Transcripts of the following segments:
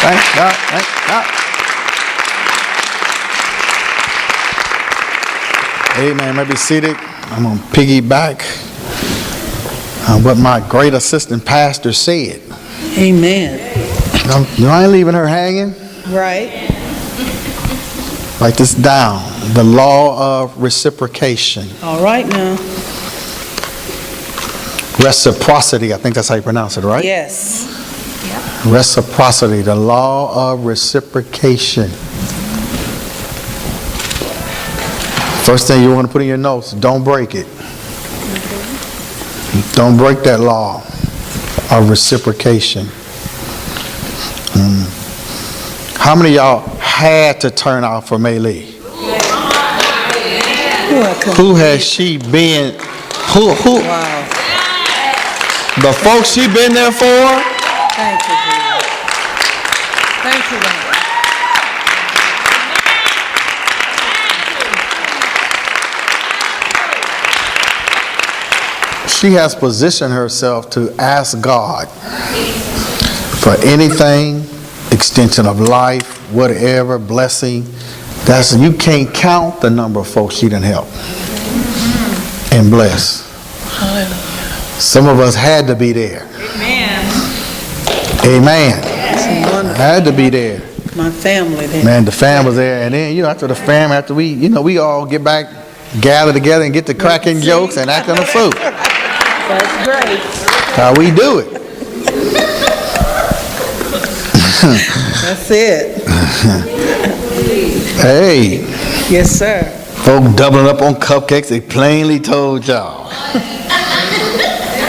Thank God. Thank God. Amen. Maybe seated. I'm going to piggyback on what my great assistant pastor said. Amen. I ain't leaving her hanging. Right. Write this down. The law of reciprocation. All right now. Reciprocity. I think that's how you pronounce it, right? Yes. Reciprocity. The law of reciprocation. First thing you want to put in your notes, don't break it. Don't break that law of reciprocation. How many of y'all had to turn out for May Lee? Who has she been? Who? Wow. The folks she been there for? Thank you, Jesus. Thank you, Lord. She has positioned herself to ask God for anything, extension of life, whatever, blessing. You can't count the number of folks she done helped and bless. Some of us had to be there. Amen. Had to be there. My family there. Man, the fam was there, and then after the fam, after we all get back, gather together and get to cracking jokes and acting a fool. That's great. How we do it. That's it. Hey. Yes, sir. Folk doubling up on cupcakes, they plainly told y'all.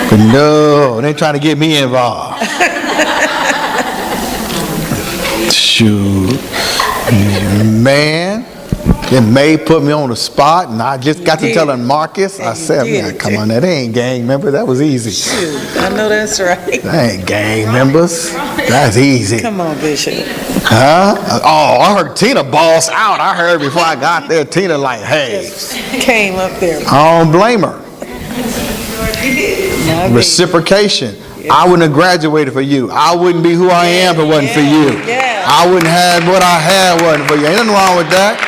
But no, they ain't trying to get me involved. Shoot. Man. Then May put me on the spot, and I just got to telling Marcus. I said, man, come on, that ain't gang members. That was easy. Shoot, I know that's right. That ain't gang members. That's easy. Come on, Bishop. Huh? Oh, I heard Tina boss out. I heard before I got there, Tina like, hey. Came up there. I don't blame her. Reciprocation. I wouldn't have graduated for you. I wouldn't be who I am if it wasn't for you. Yeah. I wouldn't have what I had wasn't for you. Ain't nothing wrong with that.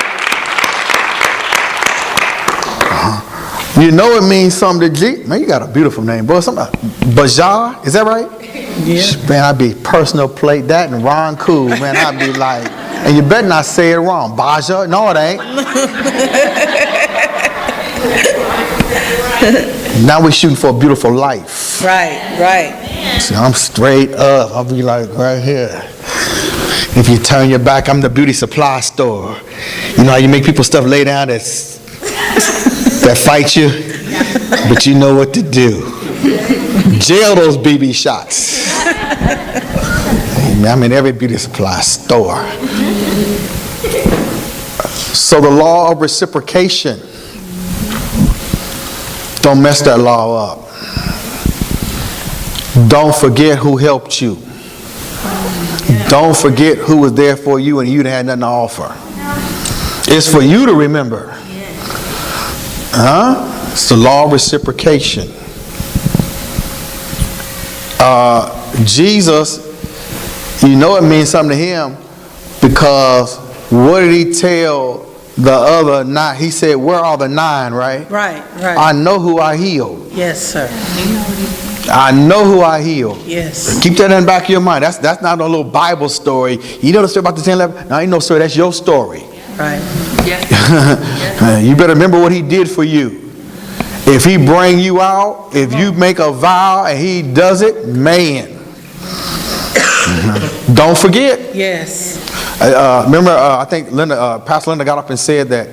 You know it means something to G. Man, you got a beautiful name, boy. Bajar, is that right? Yeah. Man, I'd be personal plate that and Ron Cool. Man, I'd be like, and you better not say it wrong. Baja? No, it ain't. Now we're shooting for a beautiful life. Right, right. See, I'm straight up. I'll be like right here. If you turn your back, I'm the beauty supply store. You know how you make people stuff lay down that fight you, but you know what to do. Jail those BB shots. I'm in every beauty supply store. So the law of reciprocation. Don't mess that law up. Don't forget who helped you. Don't forget who was there for you and you had nothing to offer. It's for you to remember. It's the law of reciprocation. Jesus, it means something to him because what did he tell the other 9? He said, where are the 9, right? Right, right. I know who I healed. Yes, sir. I know who I healed. Yes. Keep that in the back of your mind. That's not a little Bible story. You know the story about the 10 lepers? No, ain't no story. That's your story. Right. Yes. You better remember what he did for you. If he bring you out, if you make a vow and he does it, man. Don't forget. Yes. Remember, I think Pastor Linda got up and said that,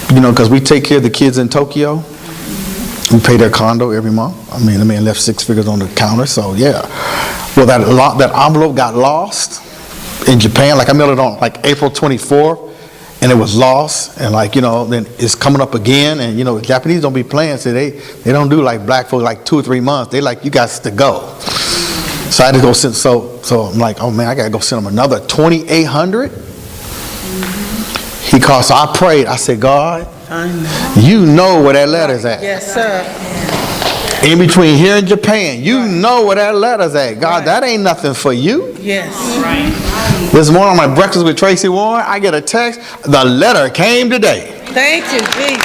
because we take care of the kids in Tokyo. We pay their condo every month. I mean, the man left 6 figures on the counter, so yeah. Well, that envelope got lost in Japan. Like I mailed it on like April 24th, and it was lost. And then it's coming up again. And the Japanese don't be playing, so they don't do like black folks like 2 or 3 months. They like, you guys to go. So I had to go send. So I'm like, oh man, I gotta go send them another $2,800. He called. So I prayed. I said, God, you know where that letter's at. Yes, sir. In between here and Japan, you know where that letter's at. God, that ain't nothing for you. Yes. This morning on my breakfast with Tracy Warren, I get a text. The letter came today. Thank you, Jesus.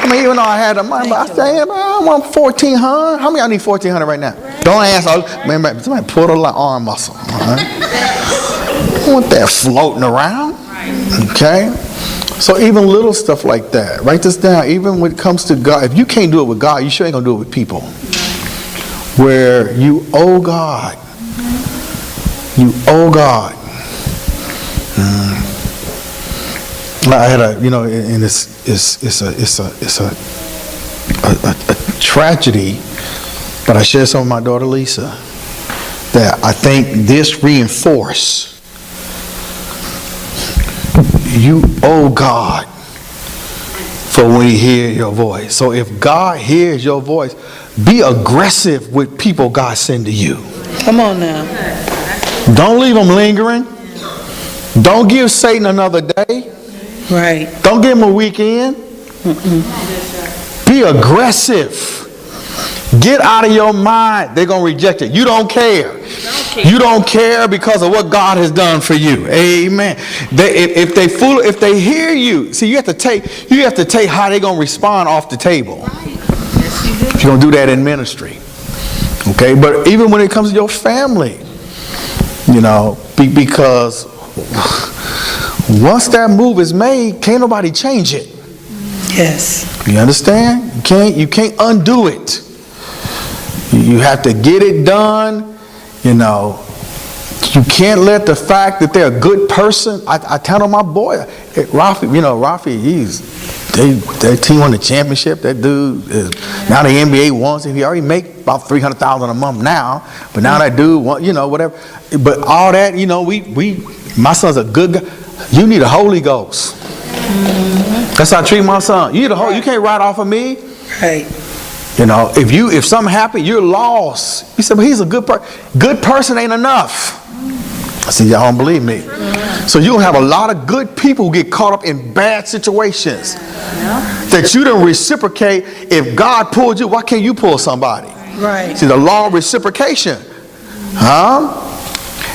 I mean, even though I had the money, but I said, man, I want 1,400. How many of y'all need 1,400 right now? Don't ask. Man, somebody pull the arm muscle. All right? I want that floating around. Okay? So even little stuff like that. Write this down. Even when it comes to God, if you can't do it with God, you sure ain't going to do it with people. Where you owe God. You owe God. I had a, and it's a tragedy, but I shared some with my daughter Lisa that I think this reinforces you owe God for when He hears your voice. So if God hears your voice, be aggressive with people God send to you. Come on now. Don't leave them lingering. Don't give Satan another day. Right. Don't give him a weekend. Be aggressive. Get out of your mind. They're going to reject it. You don't care. You don't care because of what God has done for you. Amen. If they hear you, see, you have to take how they're going to respond off the table. You're going to do that in ministry. Okay? But even when it comes to your family, because once that move is made, can't nobody change it. Yes. You understand? You can't undo it. You have to get it done. You can't let the fact that they're a good person. I tell my boy, Rafi, their team won the championship. That dude is now the NBA wants him. He already make about $300,000 a month now, but now that dude want, whatever. But all that, my son's a good guy. You need a Holy Ghost. That's how I treat my son. You need a Holy. You can't ride off of me. Right. If something happened, you're lost. He said, but he's a good person. Good person ain't enough. I said, y'all don't believe me. So you'll have a lot of good people who get caught up in bad situations that you don't reciprocate. If God pulled you, why can't you pull somebody? Right. See, the law of reciprocation.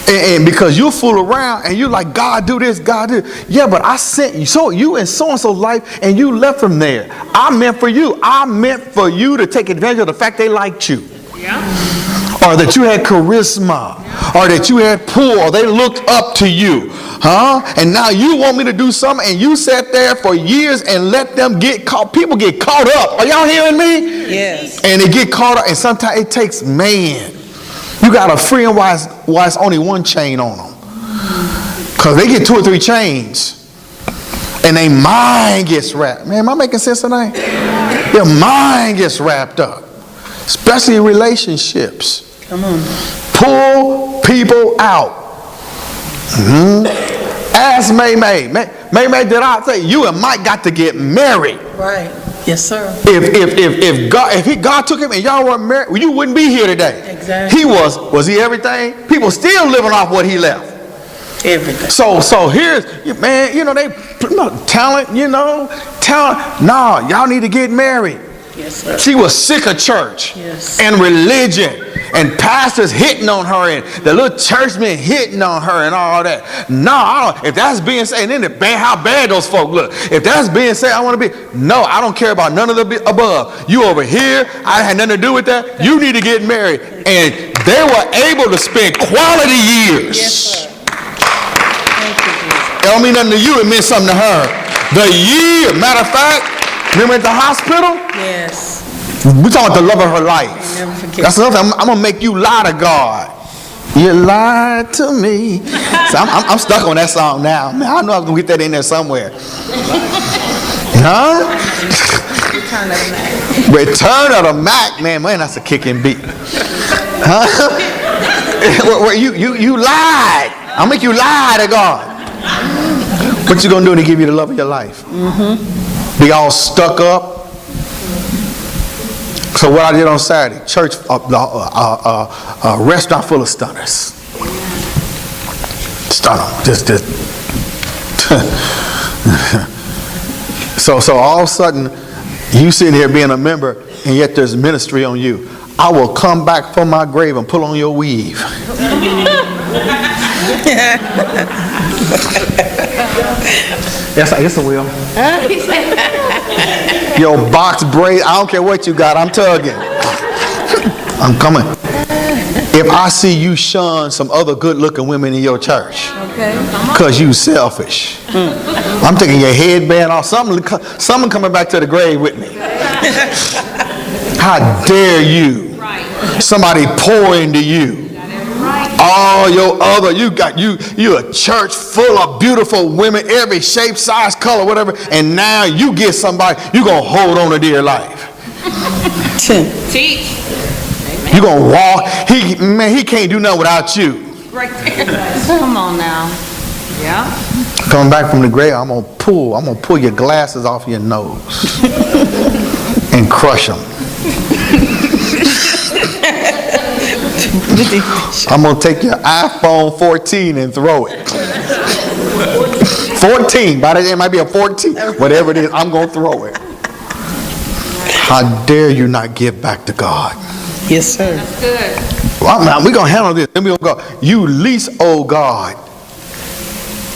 And because you fool around and you're like, God do this, God do this. Yeah, but I sent you. So you in so-and-so's life and you left from there. I meant for you. I meant for you to take advantage of the fact they liked you. Yeah. Or that you had charisma. Or that you had pull. Or they looked up to you. And now you want me to do something and you sat there for years and let them get caught. People get caught up. Are y'all hearing me? Yes. And they get caught up. And sometimes it takes man. You got a friend why it's only one chain on them. Because they get 2 or 3 chains. And their mind gets wrapped. Man, am I making sense tonight? Their mind gets wrapped up. Especially in relationships. Come on. Pull people out. Ask May. May, did I say you and Mike got to get married? Right. Yes, sir. If God took him and y'all weren't married, you wouldn't be here today. Exactly. He was he everything? People still living off what he left. Everything. So here's, man, they talent, talent. No, y'all need to get married. Yes, sir. She was sick of church and religion and pastors hitting on her and the little churchmen hitting on her and all that. No, if that's being said, and then how bad those folk look. If that's being said, I want to be. No, I don't care about none of the above. You over here, I had nothing to do with that. You need to get married. And they were able to spend quality years. Yes, sir. Thank you, Jesus. It don't mean nothing to you, it meant something to her. The year, matter of fact, remember at the hospital? Yes. We're talking about the love of her life. Never forget. That's another thing. I'm going to make you lie to God. You lied to me. So I'm stuck on that song now. Man, I know I'm going to get that in there somewhere. Huh? Return of the Mac. Man, that's a kicking beat. Huh? Where you lied. I'll make you lie to God. What you going to do to give you the love of your life? Be all stuck up. So what I did on Saturday, church, a restaurant full of stunners. Stunner, just. So all of a sudden, You sitting here being a member, and yet there's ministry on you. I will come back from my grave and pull on your weave. Yes, I will. Your box braid, I don't care what you got, I'm tugging. I'm coming. If I see you shun some other good-looking women in your church, because you selfish, I'm taking your headband off. Someone coming back to the grave with me. How dare you? Somebody pour into you. All your other, you a church full of beautiful women, every shape, size, color, whatever, and now you get somebody, you gonna hold on to dear life. Teach. You gonna walk, he can't do nothing without you. Right there. Come on now. Yeah. Coming back from the grave, I'm gonna pull your glasses off your nose and crush them. I'm going to take your iPhone 14 and throw it. 14, by the way, it might be a 14. Whatever it is, I'm going to throw it. How dare you not give back to God? Yes, sir. That's good. Well, we're going to handle this. Then we're going to go, you least owe God.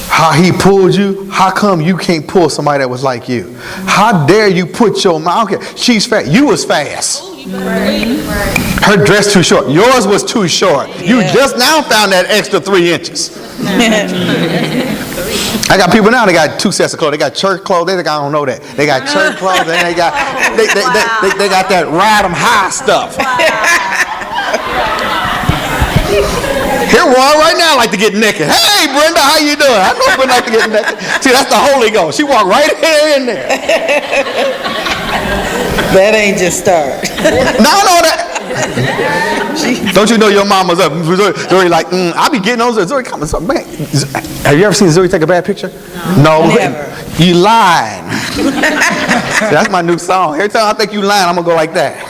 How he pulled you, how come you can't pull somebody that was like you? How dare you put your mouth, okay, she's fast, you was fast. Her dress too short, yours was too short. You just now found that extra 3 inches. I got people now, they got 2 sets of clothes. They got church clothes, they think I don't know that. They got church clothes, and they got that ride 'em high stuff. Here one right now like to get naked. Hey Brenda, how you doing? I know Brenda like to get naked. See, that's the Holy Ghost. She walked right here in there. That ain't just start. No, that. Don't you know your mama's up? Zuri like, I be getting on Zuri. Come on, man. Have you ever seen Zuri take a bad picture? No. Never. You lying. That's my new song. Every time I think you lying, I'm gonna go like that.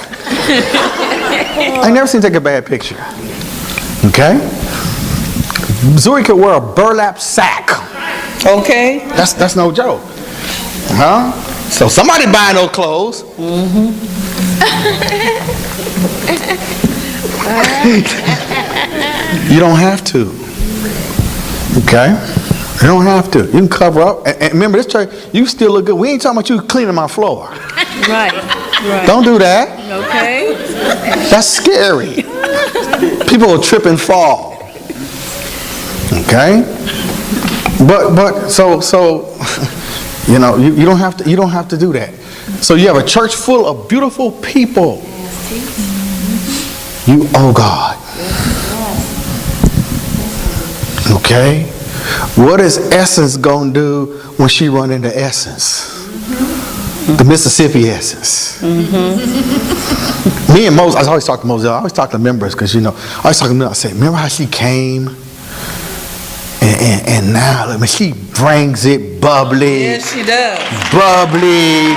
I never seen you take a bad picture. Okay? Zuri could wear a burlap sack. Okay. That's no joke. Huh? So somebody buying those clothes. You don't have to. Okay? You don't have to. You can cover up. And remember, this church, you still look good. We ain't talking about you cleaning my floor. Right. Don't do that. Okay. That's scary. People will trip and fall. Okay? But so you know, you don't have to do that. So you have a church full of beautiful people. You owe God. Okay? What is Essence gonna do when she run into Essence? The Mississippi Essence. Me and Moses, I always talk to Moses. I always talk to members because I always talk to them. I say, remember how she came? And now, look, she brings it bubbly. Yes, she does. Bubbly.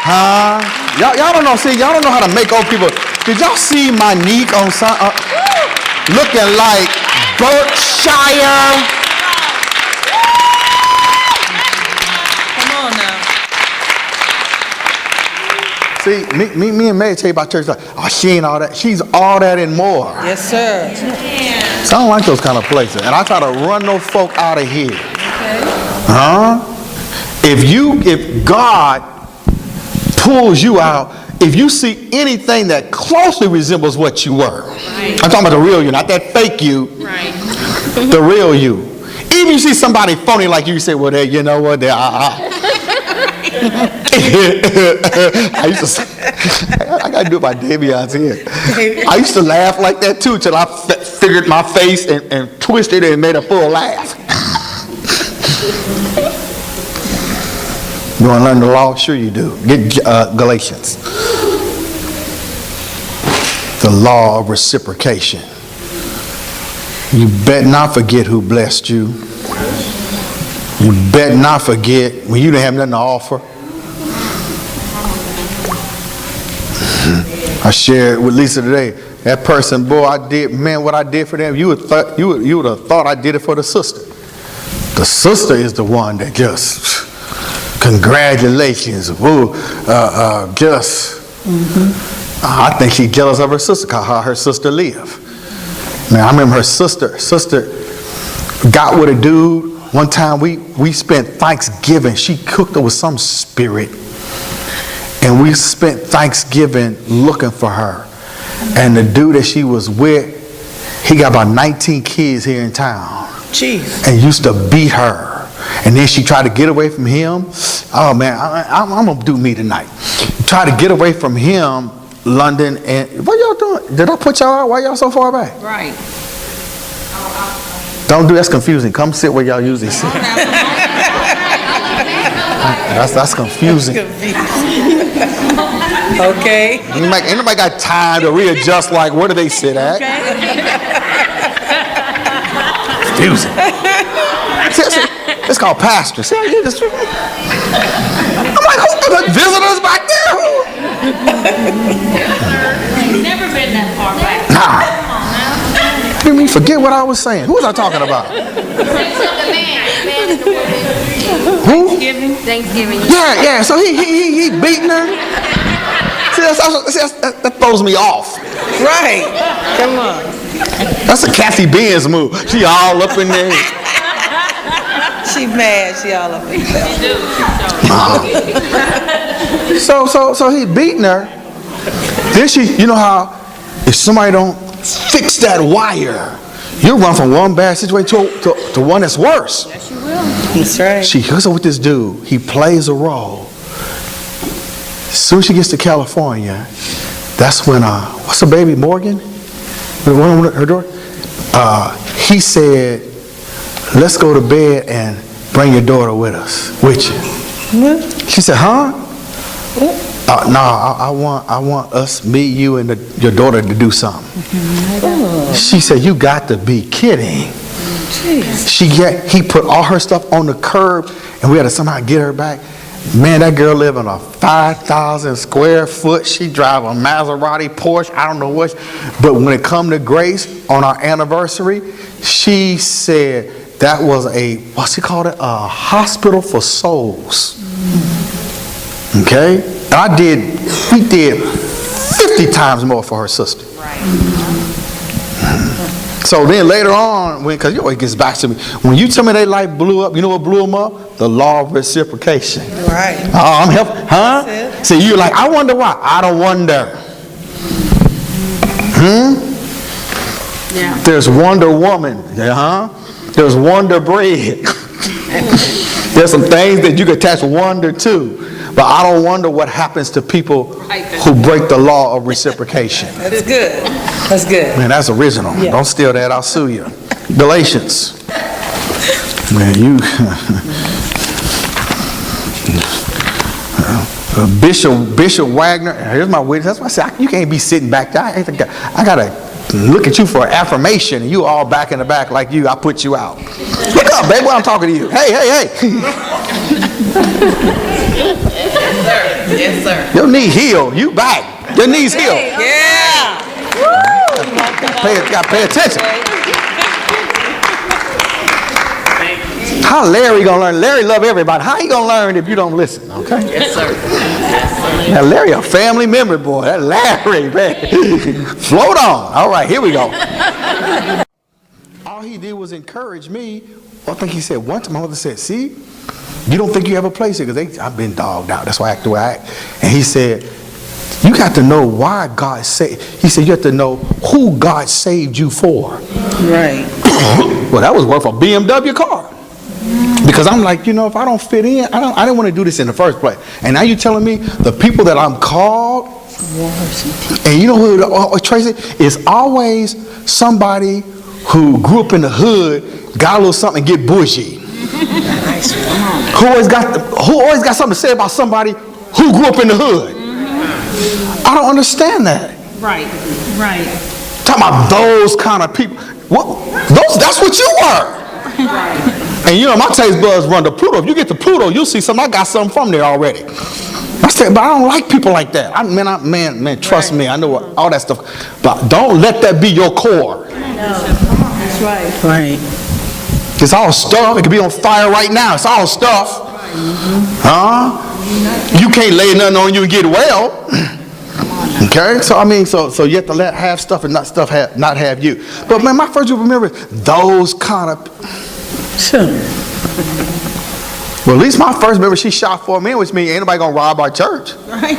Huh? Y'all don't know, y'all don't know how to make old people. Did y'all see Monique on looking like Berkshire? Come on now. See, me and May tell you about church. Like, oh, she ain't all that. She's all that and more. Yes, sir. So I don't like those kind of places. And I try to run those folk out of here. Huh? If God pulls you out, if you see anything that closely resembles what you were, I'm talking about the real you, not that fake you, the real you. Even if you see somebody phony like you say, well, you know what, I used to say, I got to do it by Davion's here. I used to laugh like that too till I figured my face and twisted it and made a full laugh. You want to learn the law? Sure you do. Get Galatians. The law of reciprocation. You bet not forget who blessed you. You bet not forget when you didn't have nothing to offer. I shared with Lisa today. That person, boy, what I did for them. You would have thought I did it for the sister. The sister is the one that just Congratulations. Woo. I think she's jealous of her sister, because how her sister lived. Man, I remember her sister got with a dude. One time we spent Thanksgiving. She cooked her with some spirit. And we spent Thanksgiving looking for her. And the dude that she was with, he got about 19 kids here in town. Jeez. And used to beat her. And then she tried to get away from him. Oh man, I'm gonna do me tonight. Try to get away from him, London, and what y'all doing? Did I put y'all out? Why y'all so far back? Right. Don't do that's confusing. Come sit where y'all usually sit. That's confusing. Okay. Ain't nobody got time to readjust. Like, where do they sit at? Confusing. See, it's called pastor. See how you did this? I'm like, who the visitors back there? Never been that far back. Nah. You mean forget what I was saying? Who was I talking about? Who? Thanksgiving. Yeah. So he beating her. See, that throws me off. Right. Come on. That's a Kathy Benz move. She all up in there. She mad. She all up in there. So he beating her. Then you know how if somebody don't fix that wire, you run from one bad situation to one that's worse. Yes, you will. That's right. She hooks up with this dude. He plays a role. As soon as she gets to California, that's when what's the baby, Morgan? The one with her daughter. He said, "Let's go to bed and bring your daughter with you." What? She said, "Huh? No, I want us, me, you, and your daughter to do something." She said, "You got to be kidding." He put all her stuff on the curb, and we had to somehow get her back. Man, that girl live in a 5,000 square foot. She drive a Maserati, Porsche, I don't know what. But when it come to Grace on our anniversary, she said that was what's she called it? A hospital for souls. Okay? We did 50 times more for her sister. Right. So then later on, because it always gets back to me, when you tell me they life blew up, you know what blew them up? The law of reciprocation. Right. Oh, I'm helping, huh? That's it. See, you're like, I wonder why. I don't wonder. Yeah. There's Wonder Woman, There's Wonder Bread. There's some things that you can attach wonder to. But I don't wonder what happens to people who break the law of reciprocation. That's good. That's good. Man, that's original. Yeah. Don't steal that. I'll sue you. Galatians. Man, Bishop Wagner. Here's my witness. That's why I said you can't be sitting back there. I gotta look at you for affirmation, and you all back in the back like you. I put you out. Look up, baby. When I'm talking to you. Hey. Yes, sir. Your knee healed. You back. Your knee's healed. Yeah. Got to pay attention. How Larry gonna learn? Larry love everybody. How he gonna learn if you don't listen? Okay. Yes, sir. Now Larry, a family member, boy. That Larry, man. Float on. All right, here we go. All he did was encourage me. I think he said once. My mother said, "See, you don't think you have a place here because I've been dogged out. That's why I act the way I act." And he said, "You got to know why God saved." He said, "You have to know who God saved you for." Right. Well, that was worth a BMW car. Because I'm like, if I don't fit in, I didn't want to do this in the first place. And now you're telling me the people that I'm called, and you know who Tracy is always somebody who grew up in the hood, got a little something, and get bougie. Who always got something to say about somebody who grew up in the hood. I don't understand that. Right. Talking about those kind of people. That's what you were. And my taste buds run to Pluto. If you get to Pluto, you'll see something. I got something from there already. But I don't like people like that. Man, trust me. I know all that stuff. But don't let that be your core. That's right. Right. It's all stuff. It could be on fire right now. It's all stuff. Huh? You can't lay nothing on you and get well. Okay, so I mean, so you have to have stuff and not have you. But man, my first group of members, those kind of. Sure. Well, at least my first member, she shot 4 men, which means ain't nobody gonna rob our church. Right.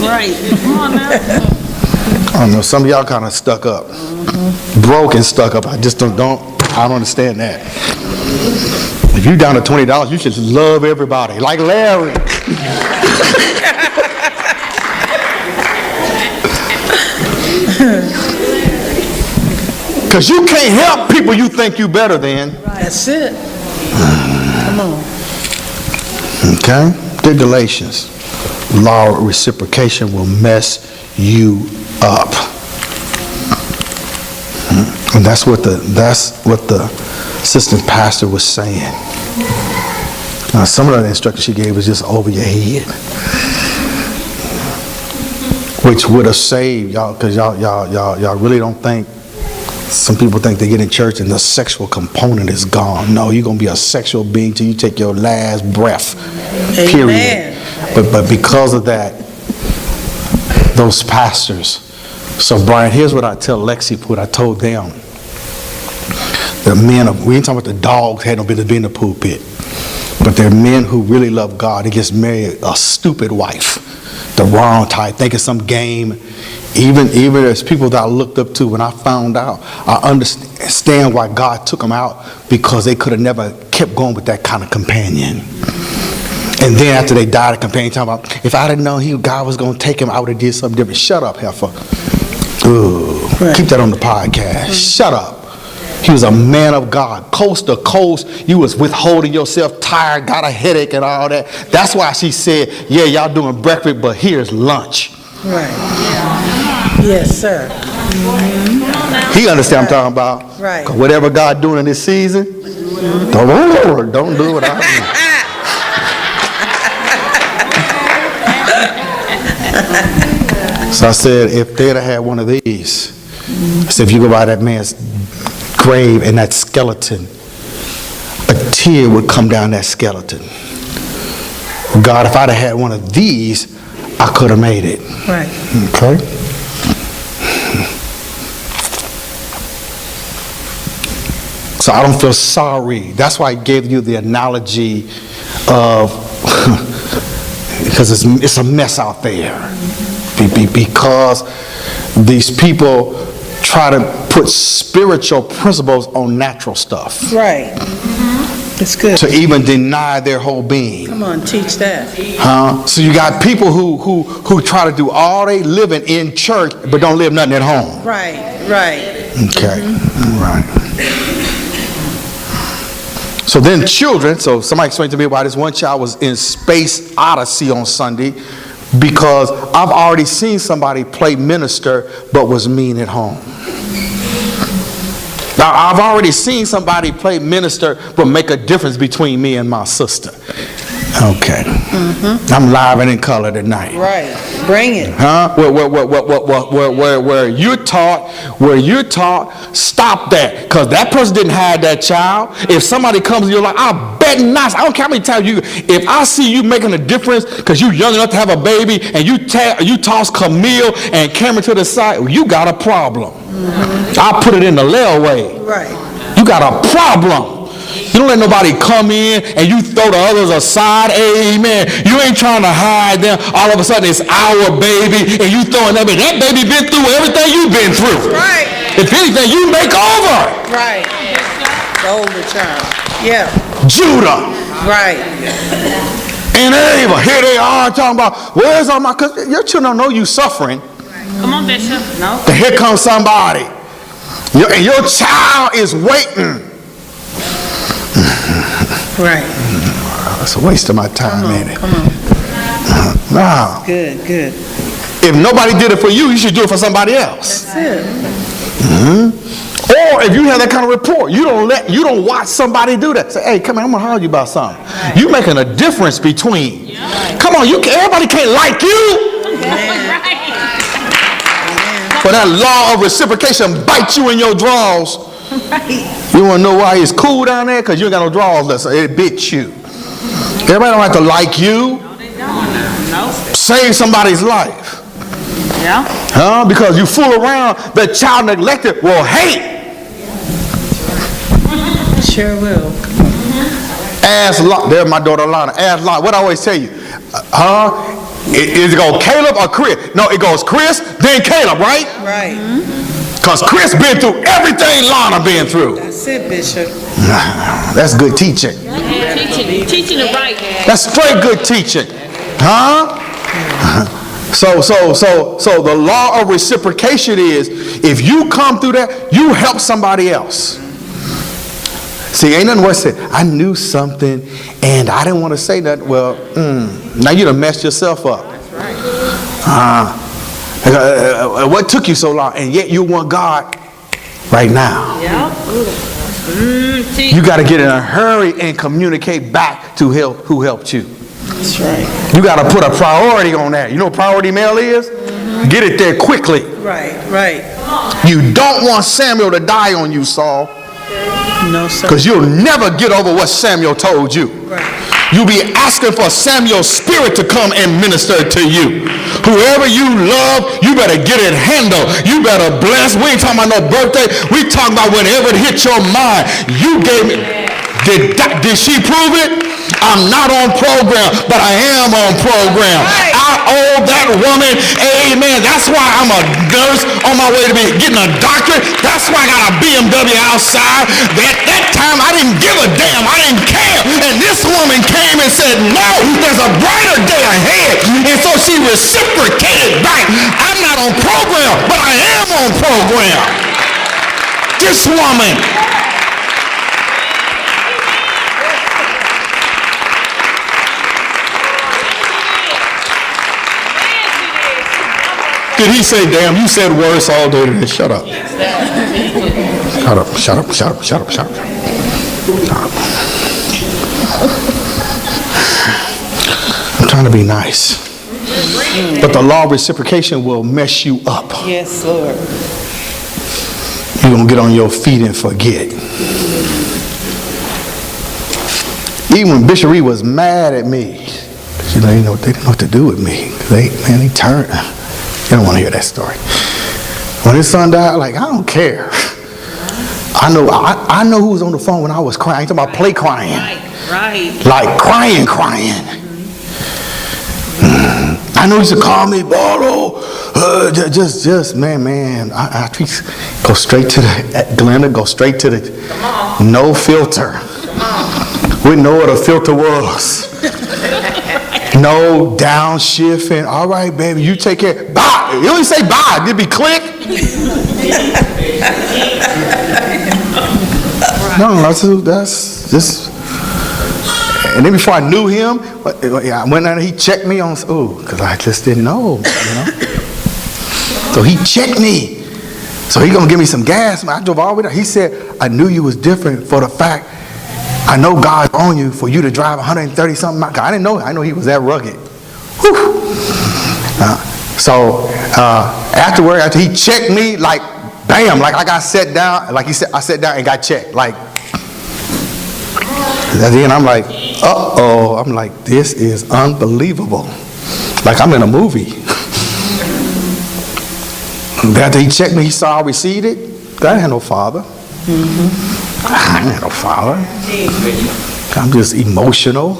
Right. Come on now. I don't know. Some of y'all kind of stuck up, broke and stuck up. I just don't. I don't understand that. If you down to $20, you should love everybody, like Larry. Because you can't help people you think you better than. That's it. Come on. Okay? The Galatians. Law of reciprocation will mess you up. And that's what the assistant pastor was saying. Some of the instructions she gave was just over your head. Which would have saved y'all, because y'all really don't think. Some people think they get in church and the sexual component is gone. No, you're going to be a sexual being till you take your last breath. Period. Amen. But because of that, those pastors. So Brian, here's what I tell Lexi, what I told them. The men we ain't talking about the dogs had no business being in the pulpit. But they're men who really love God. They just marry a stupid wife. The wrong type, thinking some game. Even as people that I looked up to, when I found out, I understand why God took them out, because they could have never kept going with that kind of companion. And then after they died, the companion talking about, if I'd have known God was going to take him, I would have did something different. Shut up, heifer. Ooh, right. Keep that on the podcast. Shut up. He was a man of God. Coast to coast, you was withholding yourself, tired, got a headache and all that. That's why she said, yeah, y'all doing breakfast, but here's lunch. Right. Yes, sir. He understand what I'm talking about. Right. 'Cause whatever God doing in this season, don't do what I do. So I said, if they'd have had one of these, I said, if you go by that man's grave and that skeleton, a tear would come down that skeleton. God, if I'd have had one of these, I could have made it. Right. Okay? So I don't feel sorry. That's why I gave you the analogy of, because it's a mess out there. Because these people try to put spiritual principles on natural stuff. Right. It's good. To even deny their whole being. Come on, teach that. So you got people who try to do all they living in church, but don't live nothing at home. Right, right. Okay, right. So then children, so somebody explained to me why this one child was in Space Odyssey on Sunday, because I've already seen somebody play minister but was mean at home. Now, I've already seen somebody play minister but make a difference between me and my sister. Okay. I'm live and in color tonight. Right. Bring it. Huh? Where you're taught, stop that. Because that person didn't have that child. If somebody comes and you're like, I bet not. I don't care how many times if I see you making a difference because you're young enough to have a baby and you toss Camille and Cameron to the side, you got a problem. I'll put it in the layaway. Right. You got a problem. You don't let nobody come in and you throw the others aside. Amen. You ain't trying to hide them. All of a sudden it's our baby and you throwing that baby. That baby been through everything you've been through. Right. If anything, you make over. Right. The older child. Yeah. Judah. Right. And Ava. Here they are talking about, where's all my, because your children don't know you suffering. Come on, Bishop. No. And here comes somebody. And your child is waiting. Right. It's a waste of my time, ain't it? Come on. No. Good, good. If nobody did it for you, you should do it for somebody else. That's it. Or if you have that kind of report, you don't watch somebody do that. Say, hey, come here, I'm gonna holler you about something. Right. You making a difference between. Yeah. Come on, everybody can't like you. Yeah. But that law of reciprocation bites you in your drawers. Right. You want to know why it's cool down there? Because you ain't got no drawers left, so it bit you. Everybody don't have to like you. No, they don't. No. Save somebody's life. Yeah. Because you fool around, the child neglected will hate. Sure will. Ask Lot. There's my daughter Lana. Ask Lot. What I always tell you? Is it go Caleb or Chris? No, it goes Chris, then Caleb, right? Right. Because Chris been through everything Lana been through. That's it, Bishop. That's good teaching. Teaching the right. That's straight good teaching. So the law of reciprocation is, if you come through that, you help somebody else. See, ain't nothing worse than, I knew something and I didn't want to say nothing. Well, now you done messed yourself up. That's right. What took you so long? And yet you want God right now. Yeah. You got to get in a hurry and communicate back to who helped you. That's right. You got to put a priority on that. You know what priority mail is? Get it there quickly. Right, right. You don't want Samuel to die on you, Saul. No, sir. Because you'll never get over what Samuel told you. Right. You'll be asking for Samuel's spirit to come and minister to you. Whoever you love, you better get it handled. You better bless. We ain't talking about no birthday. We talking about whenever it hit your mind. You gave me. Did she prove it? I'm not on program, but I am on program. Right. I owe that woman, amen. That's why I'm a nurse on my way to be getting a doctorate. That's why I got a BMW outside. That time I didn't give a damn. I didn't care. And this woman came and said, no, there's a brighter day ahead. And so she reciprocated back. I'm not on program, but I am on program. This woman. Did he say, damn, you said worse all day today? Shut up. Shut up, shut up, shut up, shut up, shut up. I'm trying to be nice. But the law of reciprocation will mess you up. Yes, Lord. You're going to get on your feet and forget. Even when Bishop Reed was mad at me, they didn't know what to do with me. They turned. You don't want to hear that story. When his son died, like, I don't care. I know who was on the phone when I was crying. You talking about play crying. Right. Like crying. I know he used to call me, Barlowe. Man. I go straight to the, Glenda, go straight to the, no filter. We know what a filter was. No downshifting. All right, baby, you take care. Bye. You only say bye. Did it be click? No, that's just. And then before I knew him, I went down and he checked me on. Because I just didn't know, So he checked me. So he gonna give me some gas. I drove all the way down. He said, I knew you was different for the fact I know God's on you for you to drive 130 something miles. I didn't know. I know he was that rugged. After he checked me, like, bam, like I got set down. Like he said, I sat down and got checked. Like, and then I'm like, uh-oh. I'm like, this is unbelievable. Like I'm in a movie. After he checked me, he saw I receded. I didn't have no father. I ain't no father. I'm just emotional.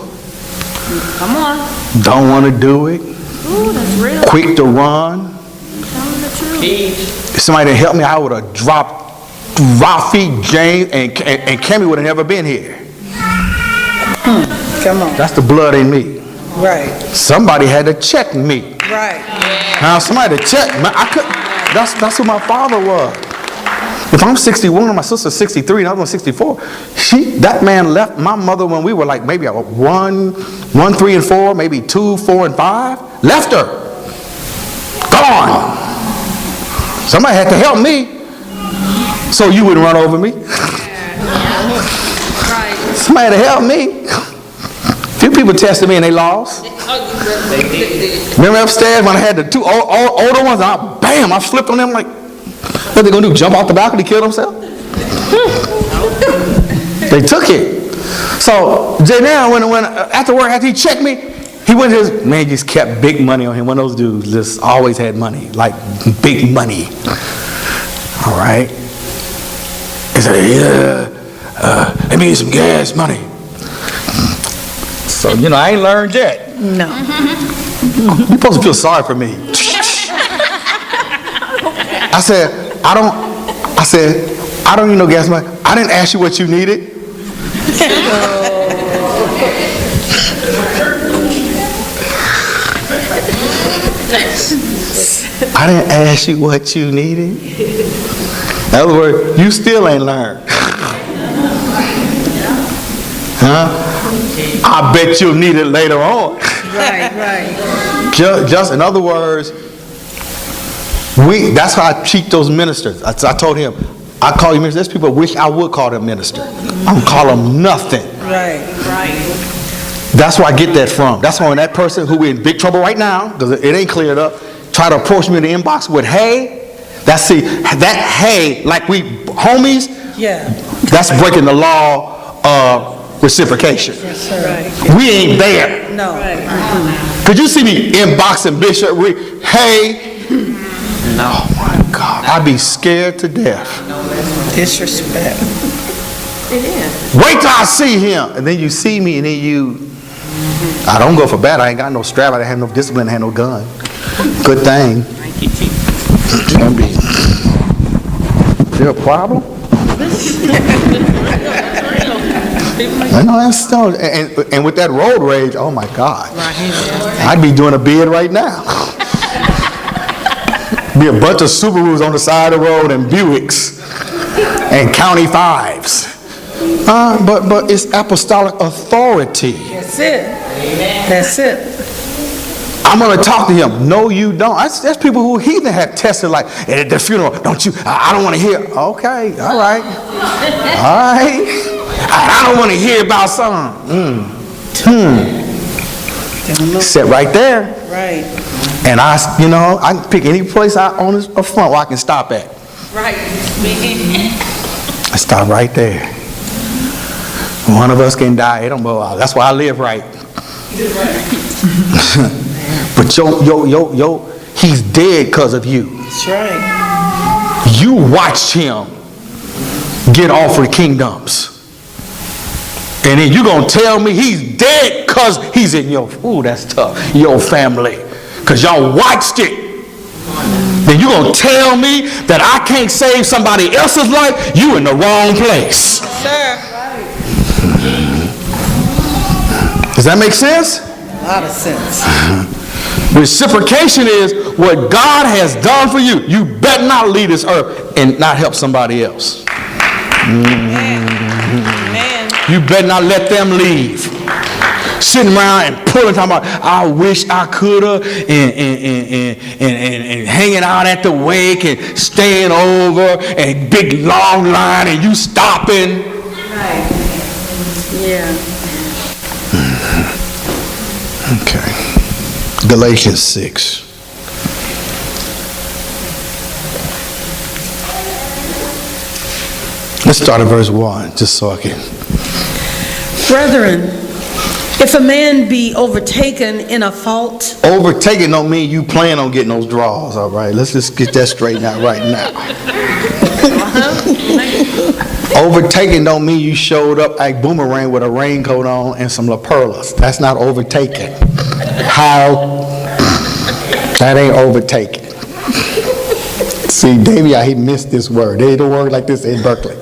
Come on. Don't want to do it. Ooh, that's real. Quick to run. Telling the truth. If somebody didn't help me, I would have dropped Rafi, James, and Cammy would have never been here. Come on. That's the blood in me. Right. Somebody had to check me. Right. Now somebody to check me. I couldn't. That's who my father was. If I'm 61 and my sister's 63 and I was 64, that man left my mother when we were like maybe 1, 3, and 4, maybe 2, 4, and 5. Left her. Gone. Somebody had to help me so you wouldn't run over me. Right. Somebody had to help me. Few people tested me and they lost. Remember upstairs when I had the two older ones? Bam! I flipped on them like, what they gonna do? Jump off the balcony, kill themselves? They took it. So Janelle, when after work, after he checked me, he went to his man, just kept big money on him. One of those dudes just always had money, like big money. All right. He said, yeah, let me get some gas money. So, I ain't learned yet. No. You're supposed to feel sorry for me. I said, I don't need no gas money. I didn't ask you what you needed. I didn't ask you what you needed. In other words, you still ain't learned. Huh? I bet you'll need it later on. Right. Just in other words, that's how I treat those ministers. I told him, I call you minister. There's people wish I would call them minister. I don't call them nothing. Right. That's where I get that from. That's why when that person who in big trouble right now, because it ain't cleared up, try to approach me in the inbox with hey, that hey, like we homies, Yeah. that's breaking the law of reciprocation. Yes, sir. Right. We ain't there. No. Could you see me inboxing Bishop? Hey. No, my God. I'd be scared to death. Disrespect. It is. Wait till I see him. And then you see me and then I don't go for bad. I ain't got no strap. I didn't have no discipline. I had no gun. Good thing. Is there a problem? I know that's still, and with that road rage, oh my God. I'd be doing a bid right now. Be a bunch of Subarus on the side of the road and Buicks and County 5s. But it's apostolic authority. That's it. That's it. I'm going to talk to him. No, you don't. That's people who heathen have tested like, at the funeral, don't you, I don't want to hear. Okay, all right. All right. I don't want to hear about something. Sit right there. Right. And I can pick any place out on the front where I can stop at. Right. I stop right there. One of us can die. It don't bother. That's why I live right. But he's dead because of you. That's right. You watched him get offered kingdoms. And then you're going to tell me he's dead because he's in that's tough, your family. Because y'all watched it. Then you're going to tell me that I can't save somebody else's life? You in the wrong place. Sir. Does that make sense? A lot of sense. Reciprocation is what God has done for you. You better not leave this earth and not help somebody else. Amen. You better not let them leave. Sitting around and pulling, talking about, I wish I could have, and hanging out at the wake and staying over, and big long line, and you stopping. Right. Yeah. Okay. Galatians 6. Let's start at verse 1, just so I can. Brethren, if a man be overtaken in a fault. Overtaken don't mean you plan on getting those draws, all right? Let's just get that straightened out right now. Overtaken don't mean you showed up like Boomerang with a raincoat on and some lapellas. That's not overtaken. How? That ain't overtaken. See, Davey, he missed this word. They don't work like this in Berkeley.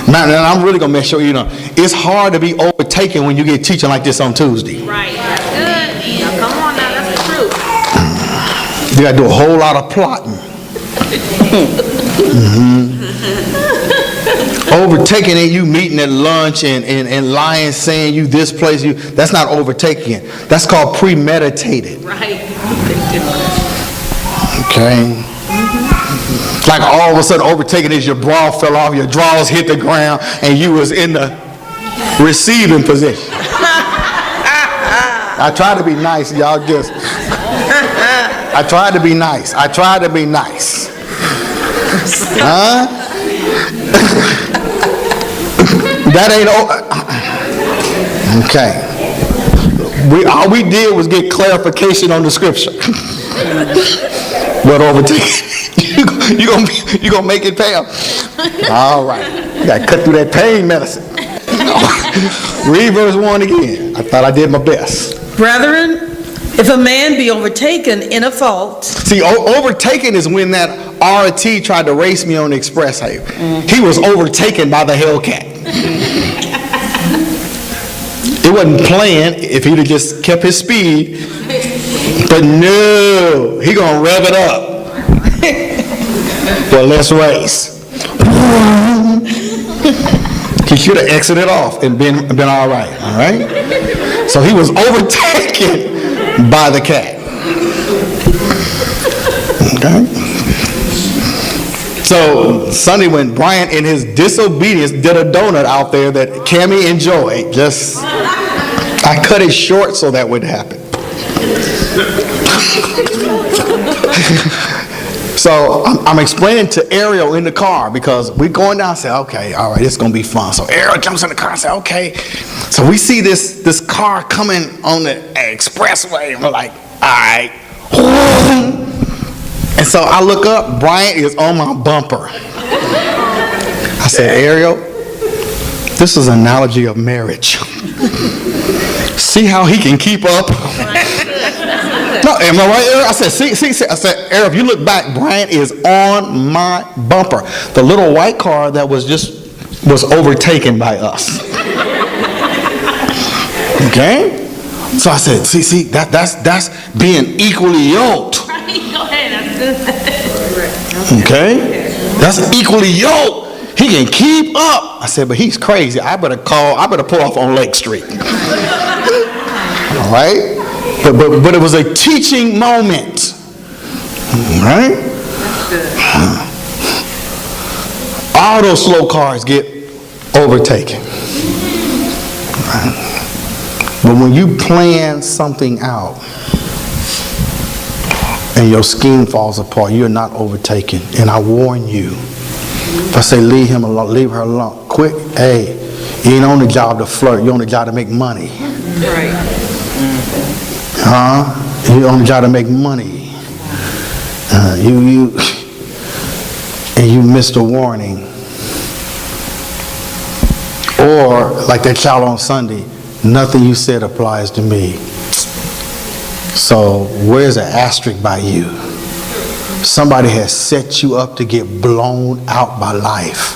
Now, I'm really going to make sure it's hard to be overtaken when you get teaching like this on Tuesday. Right. That's good. Now, come on now. That's the truth. You got to do a whole lot of plotting. Overtaking it, you meeting at lunch and lying, saying you this place, that's not overtaking. That's called premeditated. Right. Okay. Like all of a sudden overtaking is your bra fell off, your drawers hit the ground, and you was in the receiving position. I try to be nice, y'all just. I tried to be nice. Huh? That ain't okay. All we did was get clarification on the scripture. What overtaking? You gonna make it pay off? All right. You gotta cut through that pain medicine. Read verse 1 again. I thought I did my best. Brethren, if a man be overtaken in a fault. See, overtaken is when that RT tried to race me on the expressway. He was overtaken by the Hellcat. It wasn't planned if he'd have just kept his speed. But no, he gonna rev it up. Well, let's race. He should have exited off and been all right. All right. So he was overtaken by the cat. Okay. So Sunday when Brian in his disobedience did a donut out there that Cammie enjoyed, I cut it short so that would happen. So I'm explaining to Ariel in the car because we're going down and say, okay, all right, it's going to be fun. So Ariel jumps in the car and says, okay. So we see this car coming on the expressway and we're like, all right. And so I look up, Bryant is on my bumper. I said, Ariel, this is an analogy of marriage. See how he can keep up? No, am I right, Ariel? I said, see. I said, Ariel, if you look back, Bryant is on my bumper. The little white car that was overtaken by us. Okay? So I said, see, that's being equally yoked. Go ahead. Okay? That's equally yoked. He can keep up. I said, but he's crazy. I better pull off on Lake Street. All right? But it was a teaching moment. All right? All those slow cars get overtaken. But when you plan something out and your scheme falls apart, you're not overtaken. And I warn you, if I say leave him alone, leave her alone, quick, hey, you ain't on the job to flirt, you're on the job to make money. Right. You're on the job to make money. You missed a warning. Or like that child on Sunday, nothing you said applies to me. So where's the asterisk by you? Somebody has set you up to get blown out by life.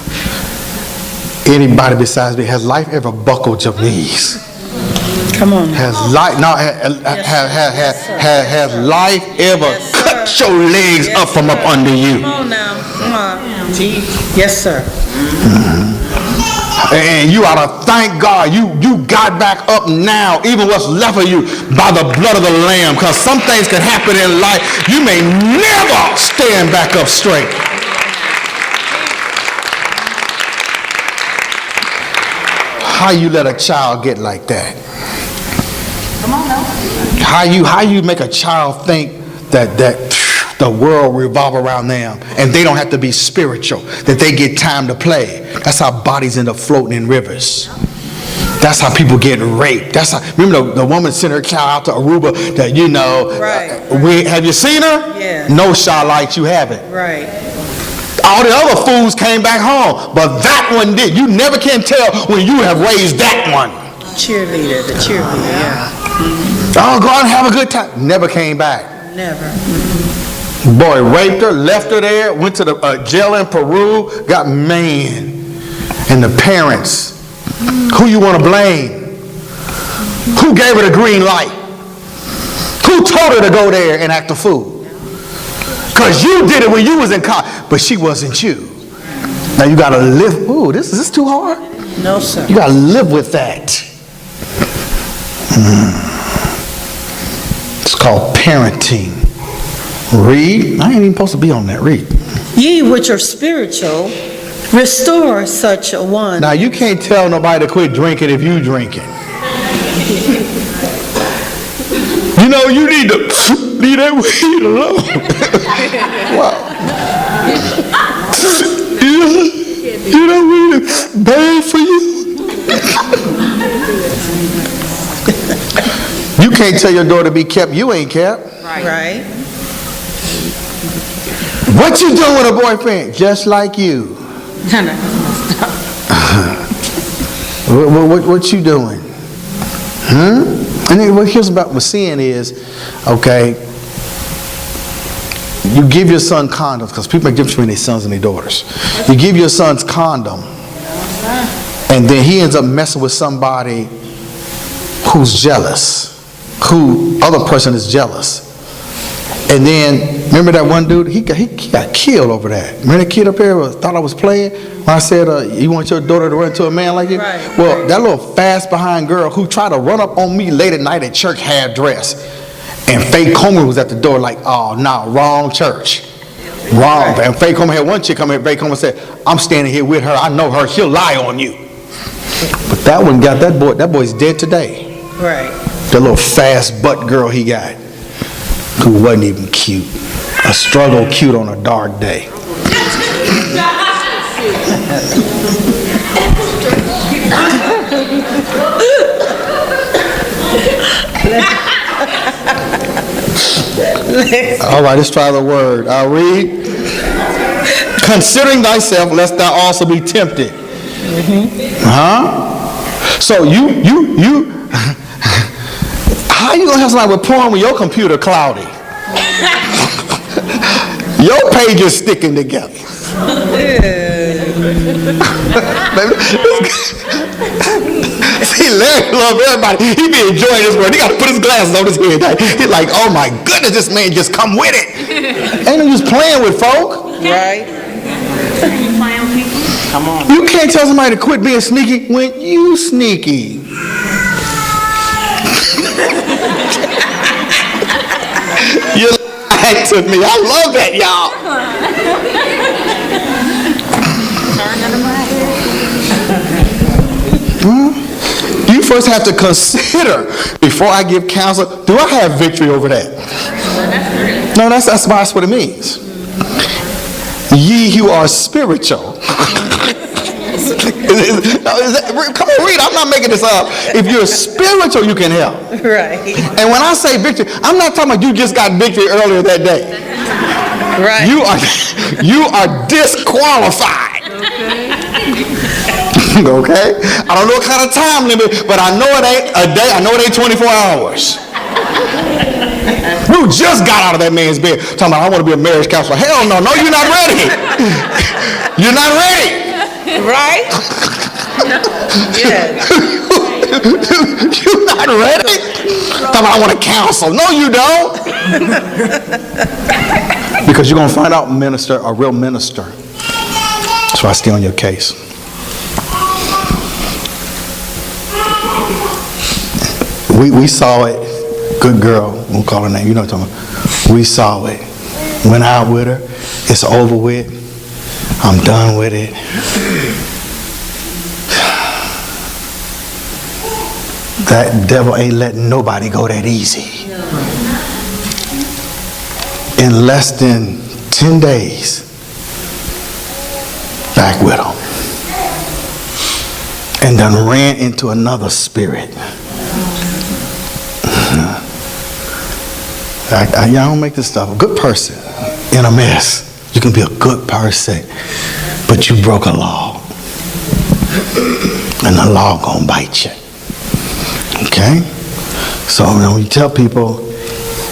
Anybody besides me, has life ever buckled your knees? Come on. Has life ever cut your legs up from up under you? Come on now. Come on. Yes, sir. And you ought to thank God you got back up now, even what's left of you, by the blood of the Lamb. Because some things can happen in life. You may never stand back up straight. How you let a child get like that? Come on now. How you make a child think that the world revolve around them and they don't have to be spiritual, that they get time to play. That's how bodies end up floating in rivers. That's how people get raped. That's how, remember the woman sent her child out to Aruba that, Right. Have you seen her? Yeah. No, Charlotte, you haven't. Right. All the other fools came back home, but that one did. You never can tell when you have raised that one. The cheerleader, yeah. Oh, go out and have a good time. Never came back. Never. Boy raped her, left her there, went to the jail in Peru, got man. And the parents, who you want to blame? Who gave her the green light? Who told her to go there and act a fool? Because you did it when you was in college, but she wasn't you. Now you got to live. Ooh, is this too hard? No, sir. You got to live with that. It's called parenting. Read. I ain't even supposed to be on that. Read. Ye which are spiritual, restore such a one. Now you can't tell nobody to quit drinking if you drinking. You know you need to leave that weed alone. Wow. You don't mean it's bad for you? You can't tell your daughter to be kept, you ain't kept. Right. What you doing with a boyfriend? Just like you. What you doing? And then what here's about what sin is, okay, you give your son condoms, because people make difference between their sons and their daughters. You give your son's condom, and then he ends up messing with somebody who's jealous, who other person is jealous. And then, remember that one dude? He got killed over that. Remember that kid up here thought I was playing? When I said, you want your daughter to run into a man like you? Right. Well, that little fast behind girl who tried to run up on me late at night at church half dressed. And Faye Coleman was at the door like, oh, no, wrong church. Wrong. And Faye Coleman had one chick come in, Faye Coleman said, I'm standing here with her. I know her. She'll lie on you. But that one got that boy. That boy's dead today. Right. The little fast butt girl he got, who wasn't even cute. A struggle cute on a dark day. All right, let's try the word. I'll read. Considering thyself, lest thou also be tempted. So you how you gonna have somebody with porn with your computer cloudy? Your page is sticking together. See, Larry love everybody. He be enjoying this word. He got to put his glasses on his head. He's like, oh my goodness, this man just come with it. Ain't no just playing with folk. Right. Come on. You can't tell somebody to quit being sneaky when you sneaky. You lied to me. I love that, y'all. You first have to consider before I give counsel. Do I have victory over that? No, that's what it means. Ye who are spiritual. Come on, read. I'm not making this up. If you're spiritual, you can help. Right. And when I say victory, I'm not talking about you just got victory earlier that day. Right. You are disqualified. Okay? I don't know what kind of time limit, but I know it ain't a day. I know it ain't 24 hours. You just got out of that man's bed talking about, I want to be a marriage counselor. Hell no, you're not ready. You're not ready. Right? Yeah. You're not ready? Talking about, I want to counsel. No, you don't. Because you're going to find out a real minister. That's why I stay on your case. We saw it. Good girl. We'll call her name. You know what I'm talking about. We saw it. Went out with her. It's over with. I'm done with it. That devil ain't letting nobody go that easy. In less than 10 days, back with him. And then ran into another spirit. Y'all don't make this stuff. A good person in a mess. You can be a good person, but you broke a law. And the law gonna bite you. Okay? So when you tell people,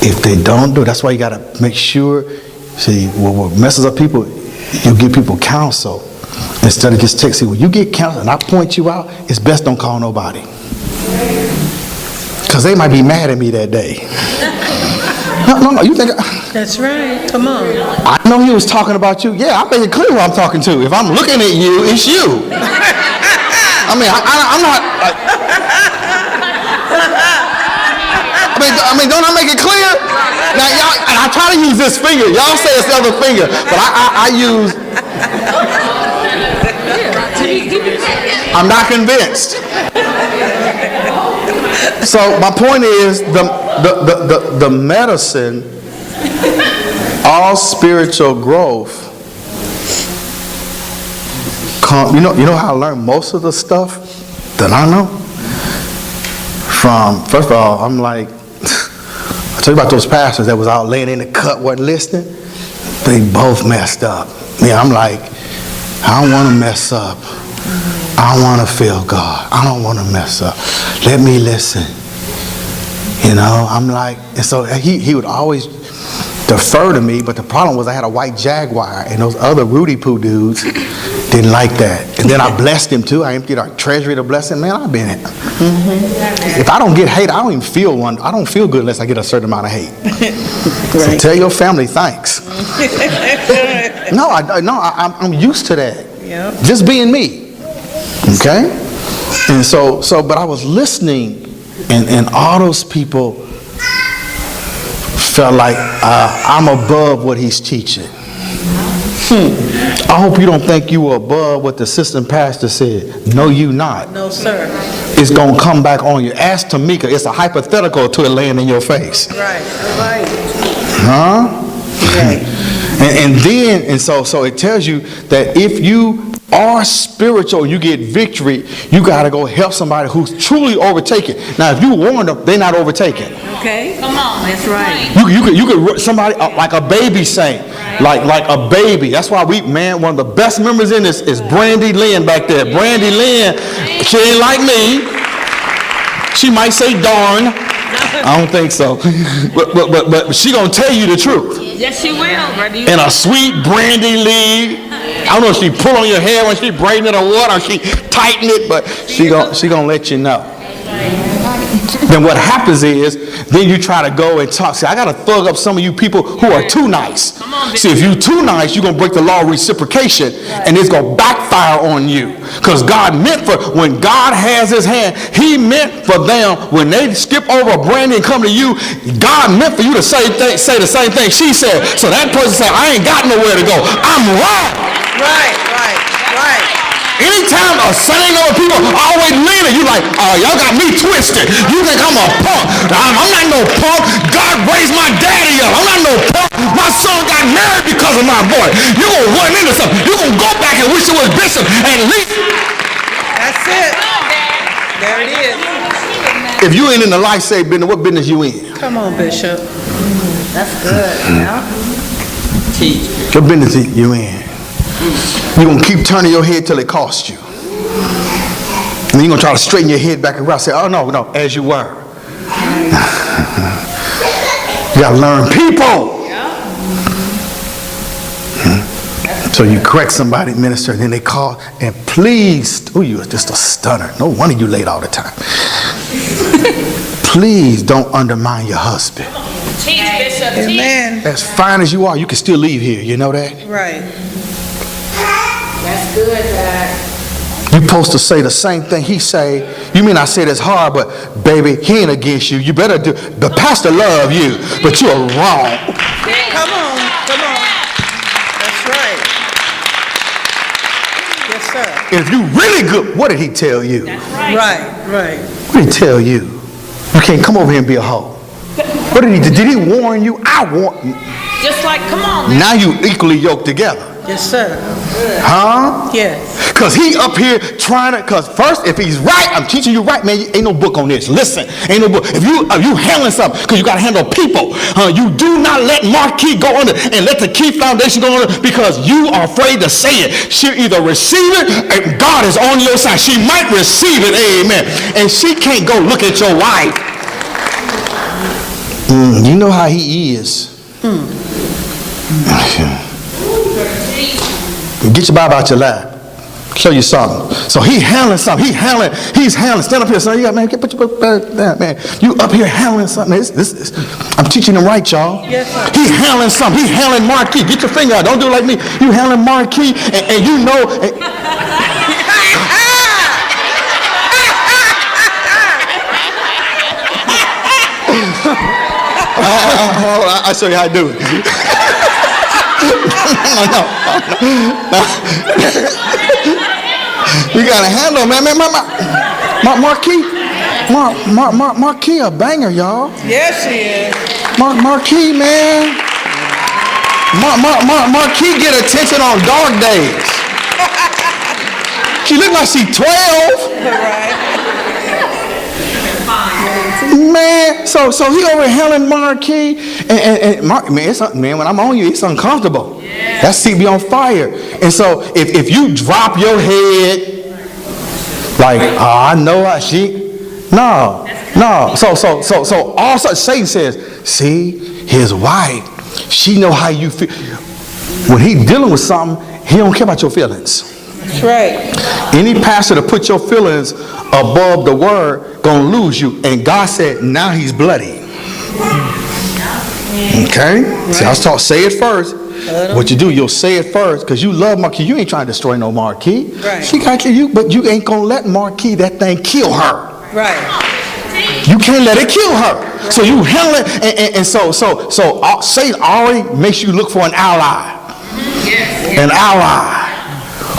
if they don't do it, that's why you gotta make sure, see, what messes up people, you give people counsel instead of just texting. When you get counsel and I point you out, it's best don't call nobody. Because they might be mad at me that day. No, you think... That's right. Come on. I know he was talking about you. Yeah, I make it clear who I'm talking to. If I'm looking at you, it's you. I mean, I'm not... I mean, don't I make it clear? Now, y'all, and I try to use this finger. Y'all say it's the other finger, but I use... I'm not convinced. So my point is, the medicine, all spiritual growth you know how I learned most of the stuff that I know? From, first of all, I'm like, I tell you about those pastors that was out laying in the cut, wasn't listening. They both messed up. Yeah, I'm like, I don't want to mess up. I don't want to feel God. I don't want to mess up. Let me listen. You know, I'm like, and so he would always defer to me, but the problem was I had a white Jaguar, and those other Rudy Poo dudes didn't like that. And then I blessed him too. I emptied our treasury to bless him. Man, I've been it. If I don't get hate, I don't even feel one. I don't feel good unless I get a certain amount of hate. So tell your family thanks. I'm used to that. Yep. Just being me. Okay? And so, but I was listening, and all those people felt like I'm above what he's teaching. I hope you don't think you were above what the assistant pastor said. No, you not. No, sir. It's going to come back on you. Ask Tamika. It's a hypothetical to it laying in your face. Right, right. Huh? Right. And so it tells you that if you are spiritual, you get victory, you got to go help somebody who's truly overtaken. Now, if you warn them, they're not overtaken. Okay. Come on. That's right. You could somebody like a baby saint, like a baby. That's why one of the best members in this is Brandy Lynn back there. Brandy Lynn, she ain't like me. She might say darn. I don't think so. But she gonna tell you the truth. Yes, she will, brother. In a sweet Brandy Lee. I don't know if she pull on your hair when she braiding it or what, or she tighten it, but she gonna let you know. Then what happens is, then you try to go and talk. See, I got to thug up some of you people who are too nice. See, if you're too nice, you're going to break the law of reciprocation, and it's going to backfire on you. Because God meant for, when God has his hand, he meant for them, when they skip over Brandy and come to you, God meant for you to say the same thing she said. So that person said, I ain't got nowhere to go. I'm wrong. Right. Anytime a same number of people always leaning, you like, y'all got me twisted. You think I'm a punk. I'm not no punk. God raised my daddy up. I'm not no punk. My son got married because of my boy. You're going to run into something. You're going to go back and wish it was Bishop and leave. That's it. There it is. If you ain't in the life-saving business, what business you in? Come on, Bishop. That's good. Yeah. What business you in? You're going to keep turning your head till it costs you. And then you're going to try to straighten your head back around and say, oh, no, as you were. You got to learn people. So you correct somebody, minister, and then they call, and please, you're just a stunner. No wonder you late all the time. Please don't undermine your husband. Teach, Bishop. Amen. As fine as you are, you can still leave here. You know that? Right. That's good, Dad. You're supposed to say the same thing he say. You mean I say this hard, but baby, he ain't against you. You better do. The pastor love you, but you're wrong. Come on. That's right. Yes, sir. If you really good, what did he tell you? Right. What did he tell you? You can't come over here and be a hoe. What did he do? Did he warn you? I warn you. Just like, come on, man. Now you equally yoked together. Yes, sir. Huh? Yes. Because he up here trying to, because first, if he's right, I'm teaching you right, man, ain't no book on this. Listen, ain't no book. If you handling something, because you got to handle people, you do not let Marquis go under and let the Key Foundation go under, because you are afraid to say it. She'll either receive it, and God is on your side. She might receive it, amen. And she can't go look at your wife. You know how he is. Get your Bible out your lap. Show you something. So he's handling something. He's handling. Stand up here, son. Yeah, man. Put your down, man. You up here handling something. I'm teaching him right, y'all. Yes, sir. He's handling something. He's handling Marquis. Get your finger out. Don't do it like me. You handling Marquis, and you know. I'll show you how to do it. You gotta handle, man. Marquis a banger, y'all. Yes, he is. Marquis, man. Marquis get attention on dark days. She looked like she 12. Right. Man, so he over Helen Marquis, and Mark, man, when I'm on you, it's uncomfortable. That seat be on fire. And so if you drop your head, like, oh, I know how no. So all such Satan says, see, his wife, she know how you feel. When he dealing with something, he don't care about your feelings. That's right. Any pastor to put your feelings above the word gonna lose you. And God said, now he's bloody. Okay? Right. See, I was taught, say it first. What you do, you'll say it first, because you love Marquis. You ain't trying to destroy no Marquis. Right. She got you, but you ain't gonna let Marquis, that thing, kill her. Right. You can't let it kill her. Right. So you handle it, and so Satan already makes you look for an ally. Yes. An ally.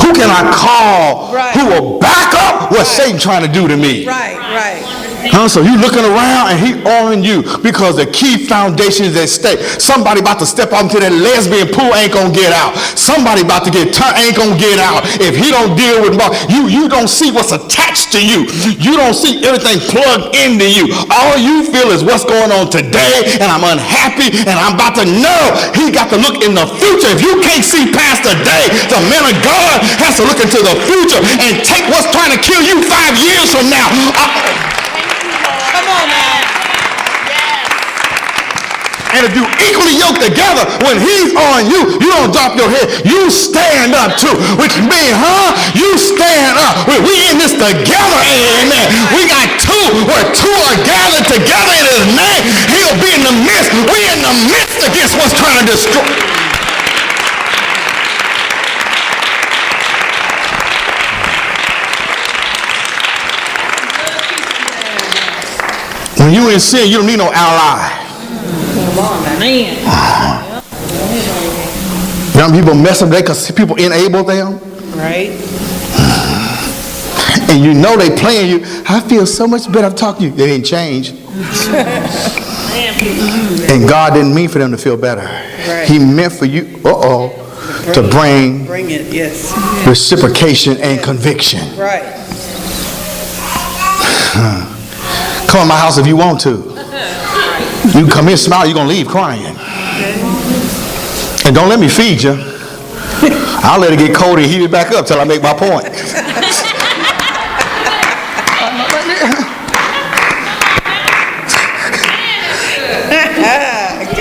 Who can I call who will back up what Satan trying to do to me? Right. So you looking around and he on you because the key foundation is at stake. Somebody about to step out into that lesbian pool ain't gonna get out. Somebody about to get turned ain't gonna get out. If he don't deal with you don't see what's attached to you. You don't see everything plugged into you. All you feel is what's going on today, and I'm unhappy, and I'm about to know he got to look in the future. If you can't see past the day, the man of God has to look into the future and take what's trying to kill you 5 years from now. Come on now. And if you equally yoke together, when he's on you, you don't drop your head. You stand up too. Which means, you stand up. We in this together, amen. We got two. Where two are gathered together in his name, he'll be in the midst. We in the midst against what's trying to destroy. When you in sin, you don't need no ally. Young people mess up there because people enable them. Right. And you know they playing you. I feel so much better talking to you. They didn't change. And God didn't mean for them to feel better. Right. He meant for you, to bring it, yes. Reciprocation and conviction. Right. Come to my house if you want to. You come in, smile, you're going to leave crying. And don't let me feed you. I'll let it get cold and heat it back up till I make my point. Go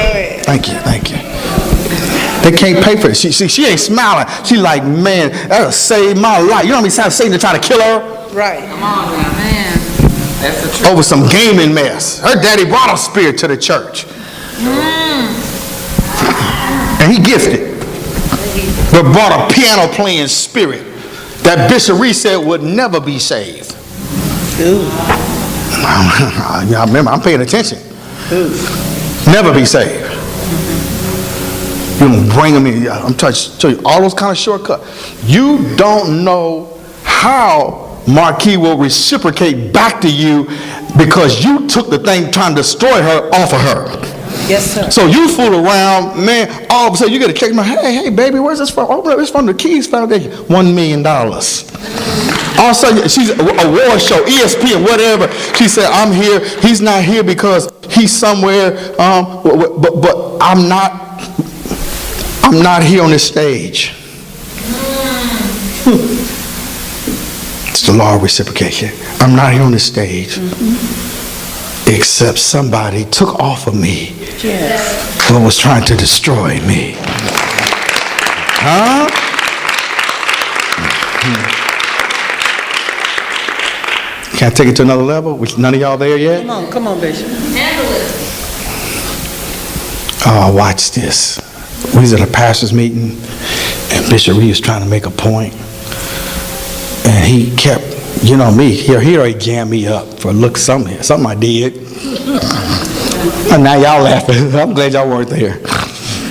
ahead. Thank you. They can't pay for it. She ain't smiling. She like, man, that'll save my life. You know how many times Satan trying to kill her? Right. Come on now, man. That's the truth. Over some gaming mess. Her daddy brought a spirit to the church. And he gifted. But brought a piano playing spirit that Bishop Reese said would never be saved. I remember, I'm paying attention. Never be saved. You don't bring them in. I'm trying to show you all those kind of shortcuts. You don't know how Marquis will reciprocate back to you because you took the thing trying to destroy her off of her. Yes, sir. So you fool around, man, all of a sudden you get a check. Hey, baby, where's this from? Oh, it's from the Keys Foundation. $1 million. All of a sudden, she's a award show, ESPN, whatever. She said, I'm here. He's not here because he's somewhere, but I'm not here on this stage. It's the law of reciprocation. I'm not here on this stage. Except somebody took off of me what was trying to destroy me. Huh? Can I take it to another level? Which none of y'all there yet? Come on, Bishop. Handle it. Oh, watch this. We was at a pastor's meeting, and Bishop Reed was trying to make a point, and he kept, you know me, he already jammed me up for something I did. And now y'all laughing. I'm glad y'all weren't there.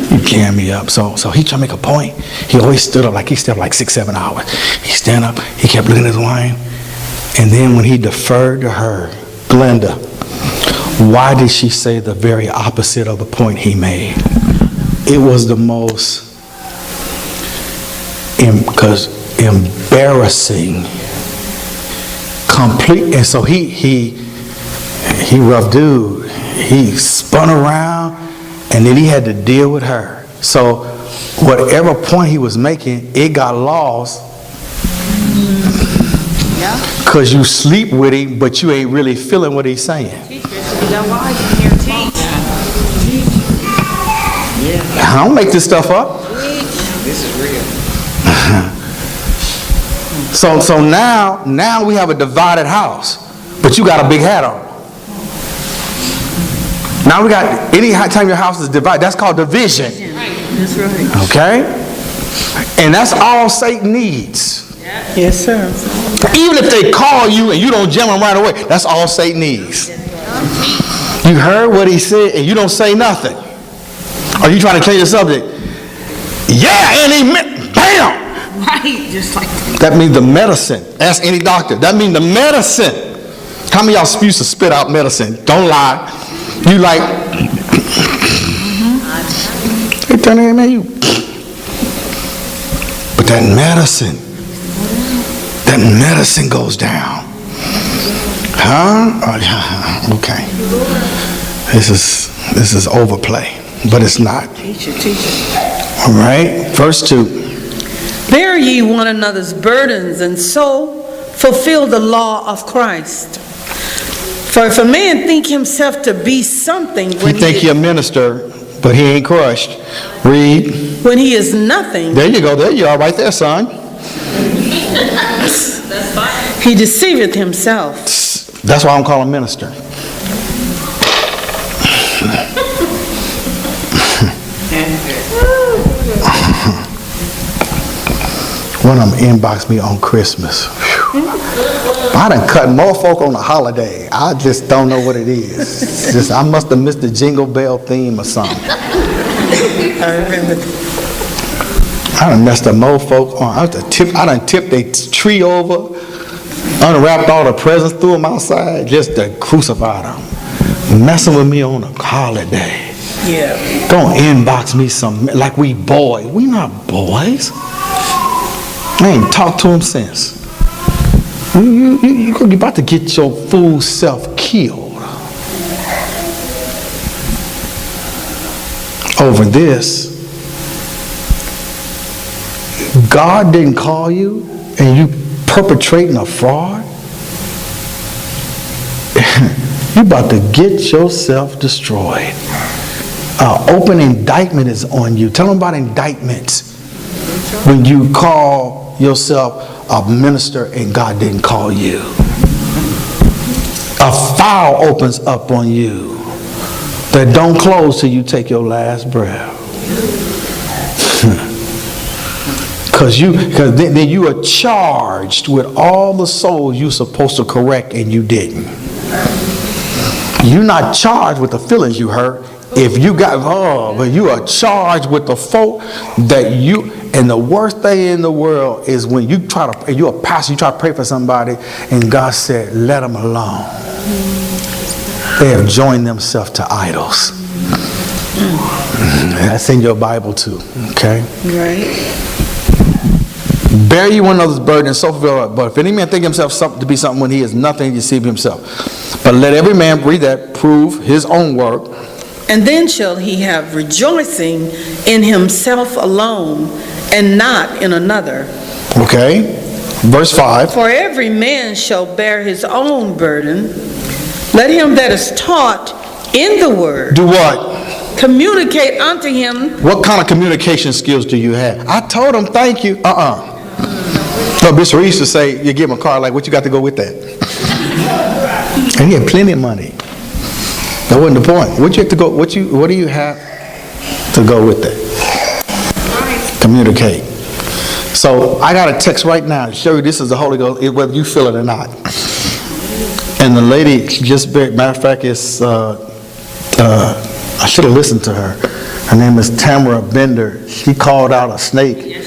He jammed me up. So he trying to make a point. He always stood up like 6-7 hours. He stand up, he kept looking at his wine, and then when he deferred to her, Glenda, why did she say the very opposite of the point he made? It was the most, because embarrassing, complete. And so he rough dude. He spun around, and then he had to deal with her. So whatever point he was making, it got lost. Because you sleep with him, but you ain't really feeling what he's saying. I don't make this stuff up. This is real. So now we have a divided house, but you got a big hat on. Now we got, any time your house is divided, that's called division. That's right. Okay? And that's all Satan needs. Yes, sir. Even if they call you and you don't jam them right away, that's all Satan needs. You heard what he said and you don't say nothing. Are you trying to change the subject? Yeah, and he meant, bam! Right, just like that. That means the medicine. Ask any doctor. That means the medicine. How many of y'all used to spit out medicine? Don't lie. You like, hey, turn it, man, you. But that medicine goes down. Huh? Oh, okay. This is overplay, but it's not. Teach it. All right, verse 2. Bear ye one another's burdens, and so fulfill the law of Christ. For if a man think himself to be something You think he a minister, but he ain't crushed. Read. when he is nothing, There you go. There you are, right there, son. he deceiveth himself. That's why I'm calling him minister. One of them inboxed me on Christmas. Whew. I done cut more folk on a holiday. I just don't know what it is. It's just, I must have missed the Jingle Bell theme or something. I remember. I done messed up more folk on. I done tipped a tree over, unwrapped all the presents, threw them outside just to crucify them. Messing with me on a holiday. Yeah. Don't inbox me something like we boys. We not boys. I ain't talked to him since. You're about to get your fool self killed over this. God didn't call you and you perpetrating a fraud. You're about to get yourself destroyed. Open indictment is on you. Tell them about indictments. When you call yourself a minister and God didn't call you. A file opens up on you that don't close till you take your last breath. Because then you are charged with all the souls you're supposed to correct and you didn't. You're not charged with the feelings you hurt. If you got, but you are charged with the folk that you, and the worst thing in the world is when you try to, you're a pastor, you try to pray for somebody, and God said, let them alone. They have joined themselves to idols. That's in your Bible too, okay? Right. Bear you one another's burden and so fulfill it. But if any man think himself to be something when he is nothing, deceive himself. But let every man, read that, prove his own work. And then shall he have rejoicing in himself alone, and not in another. Okay. Verse 5. For every man shall bear his own burden. Let him that is taught in the word Do what? communicate unto him. What kind of communication skills do you have? I told him, thank you. No, Bishop Reese used to say, you give him a car, like, what you got to go with that? And he had plenty of money. That wasn't the point. What you have to go? What do you have to go with that? Communicate. So I got a text right now to show you this is the Holy Ghost, whether you feel it or not. And the lady, she just, matter of fact, is I should have listened to her. Her name is Tamara Bender. She called out a snake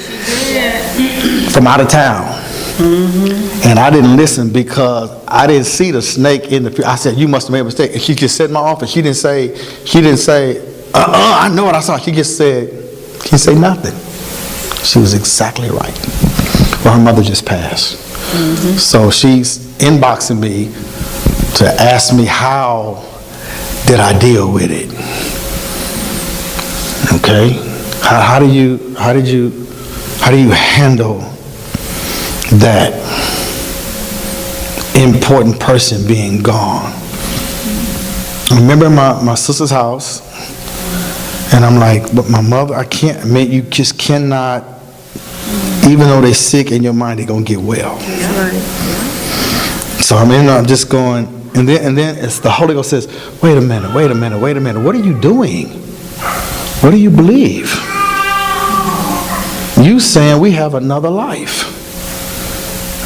from out of town. And I didn't listen because I didn't see the snake in the. I said, you must have made a mistake. And she just said in my office. She didn't say, I know what I saw. She just said, she didn't say nothing. She was exactly right. Well, her mother just passed. So she's inboxing me to ask me how did I deal with it. Okay, how do you handle that important person being gone? I remember my sister's house, and I'm like, but my mother, I can't. I mean, you just cannot. Even though they're sick in your mind, they're gonna get well. So I'm just going, and then it's the Holy Ghost says, wait a minute. What are you doing? What do you believe? You saying we have another life.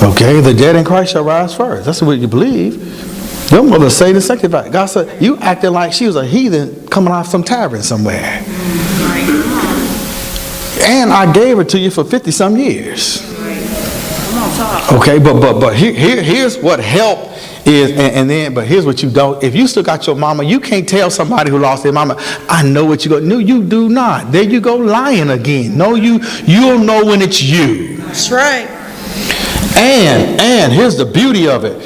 Okay, the dead in Christ shall rise first. That's what you believe. Your mother saved and sanctified. God said, you acted like she was a heathen coming out of some tavern somewhere. And I gave her to you for 50-some years. Okay, but here's what help is, but here's what you don't. If you still got your mama, you can't tell somebody who lost their mama, I know what you go. No, you do not. There you go, lying again. No, you'll know when it's you. That's right. And here's the beauty of it.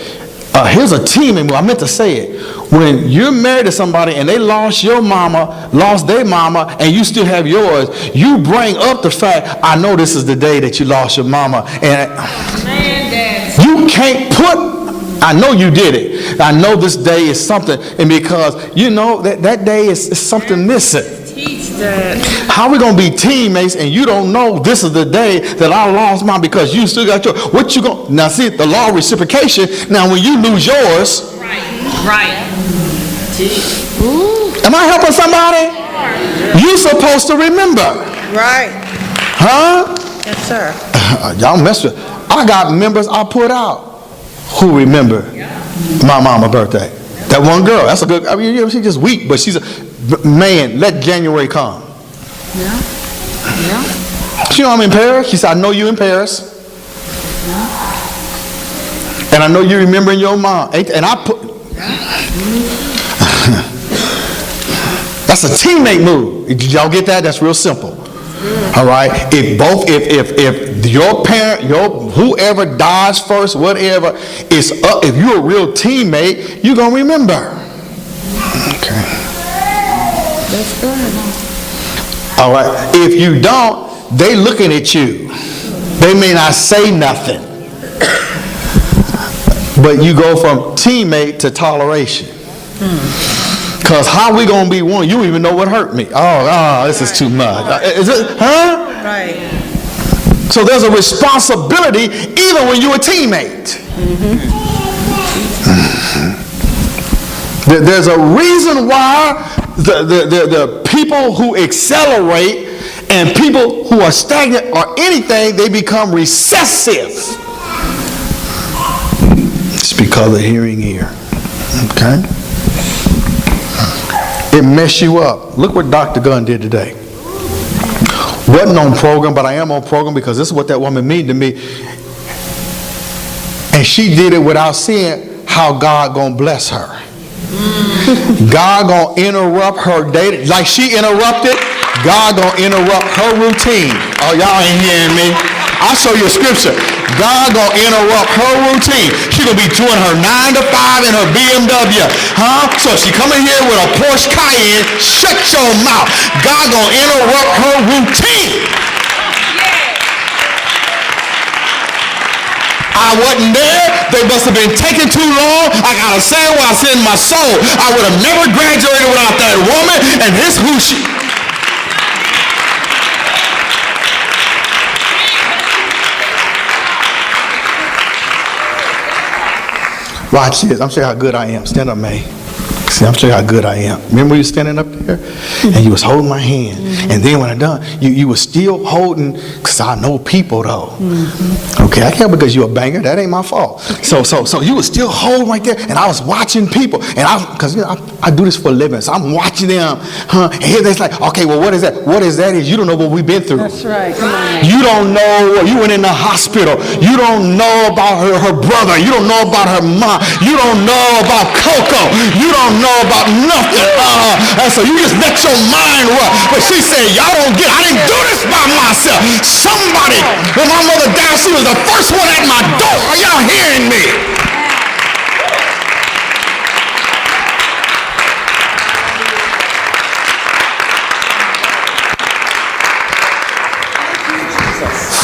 Here's a teaming move. I meant to say it. When you're married to somebody and they lost their mama, and you still have yours, you bring up the fact, I know this is the day that you lost your mama. And you can't I know you did it. I know this day is something. And because, you know, that day is something missing. How are we going to be teammates and you don't know this is the day that I lost mine because you still got yours? What you going? Now see, the law of reciprocation. Now when you lose yours. Right. Am I helping somebody? You supposed to remember. Right. Huh? Yes, sir. Y'all mess with. I got members I put out who remember my mama's birthday. That one girl. That's a good. I mean, she's just weak, but she's a man. Let January come. Yeah. She know I'm in Paris. She said, I know you in Paris. And I know you remembering your mom. And I put. That's a teammate move. Did y'all get that? That's real simple. All right. If your parent, whoever dies first, whatever, is up. If you're a real teammate, you're gonna remember. Okay. That's good. All right. If you don't, they looking at you. They may not say nothing. But you go from teammate to toleration. Because how we going to be one? You don't even know what hurt me. Oh, this is too much. Is it? Huh? Right. So there's a responsibility even when you're a teammate. There's a reason why the people who accelerate and people who are stagnant or anything, they become recessive. It's because of hearing ear. Okay? It mess you up. Look what Dr. Gunn did today. Wasn't on program, but I am on program because this is what that woman mean to me. And she did it without seeing how God gonna bless her. God gonna interrupt her day. Like she interrupted, God gonna interrupt her routine. Oh, y'all ain't hearing me. I'll show you a scripture. God gonna interrupt her routine. She gonna be doing her 9 to 5 in her BMW. Huh? So she coming here with a Porsche Cayenne, shut your mouth. God gonna interrupt her routine. I wasn't there. They must have been taking too long. I gotta say what I said in my soul. I would have never graduated without that woman, and this who she. Watch this. I'm showing you how good I am. Stand up, May. See, I'm showing you how good I am. Remember you standing up there? And you was holding my hand. And then when I done, you was still holding, because I know people though. Okay, I can't because you're a banger. That ain't my fault. So you was still holding right there. And I was watching people. And because you know, I do this for a living. So I'm watching them. And here they're like, okay, well, what is that? What is that? Is you don't know what we've been through. That's right. Come on. You don't know. You went in the hospital. You don't know about her brother. You don't know about her mom. You don't know about Coco. You don't know about nothing. And so you just let your mind run. But she said, y'all don't get it. I didn't do this by myself. Somebody, when my mother died, she was the first one at my door. Are y'all hearing me?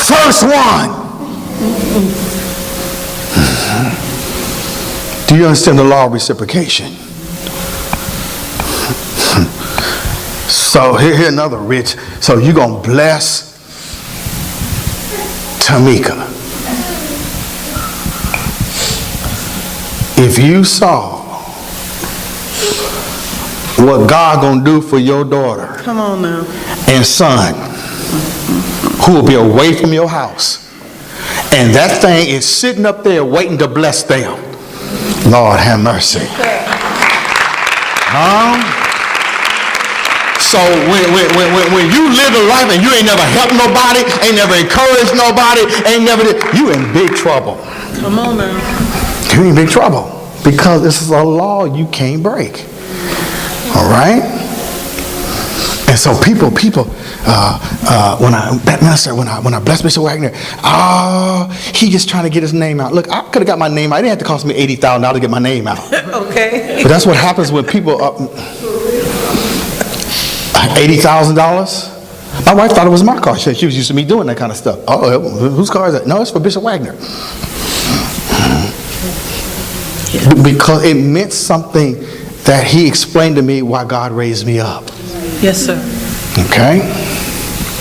First one. Do you understand the law of reciprocation? So here another rich. So you're going to bless Tamika. If you saw what God going to do for your daughter Come on now. and son, who will be away from your house, and that thing is sitting up there waiting to bless them. Lord have mercy. So when you live a life and you ain't never helped nobody, ain't never encouraged nobody, you in big trouble. Come on now. You're in big trouble because this is a law you can't break. All right? And so people, when I bless Bishop Wagner, he just trying to get his name out. Look, I could have got my name out. It didn't have to cost me $80,000 to get my name out. Okay. But that's what happens when people, $80,000. My wife thought it was my car. She was used to me doing that kind of stuff. Oh, whose car is that? No, it's for Bishop Wagner. Because it meant something that he explained to me why God raised me up. Yes, sir. Okay?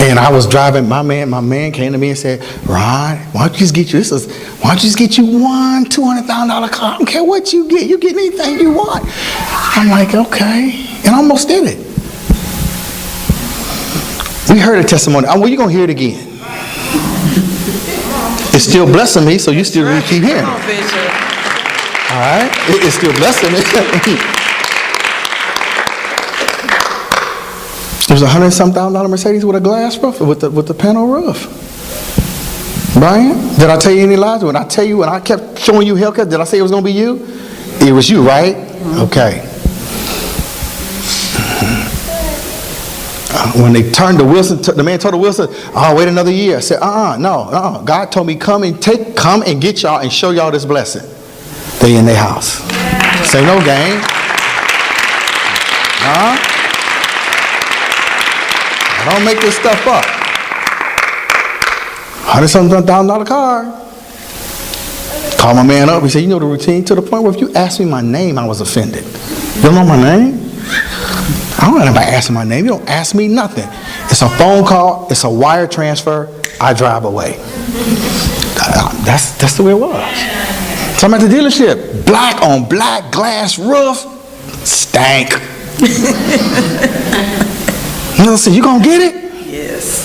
And I was driving, my man came to me and said, Ron, why don't you just get you one $200,000 car? I don't care what you get anything you want. I'm like, okay. And I almost did it. We heard a testimony. Well, you're going to hear it again. It's still blessing me, so you still really keep hearing it. All right? It's still blessing me. There's a $100,000 Mercedes with a glass roof, with the panel roof. Brian, did I tell you any lies? When I kept showing you Hellcat, did I say it was going to be you? It was you, right? Okay. When they turned to Wilson, the man told Wilson, wait another year. I said, no. God told me, come and get y'all and show y'all this blessing. They in their house. Say no game. I don't make this stuff up. $100,000 car. Call my man up. He said, you know the routine, to the point where if you asked me my name, I was offended. You don't know my name? I don't know anybody asking my name. You don't ask me nothing. It's a phone call. It's a wire transfer. I drive away. That's the way it was. So I'm at the dealership. Black on black, glass roof. Stank. I said, you gonna get it? Yes.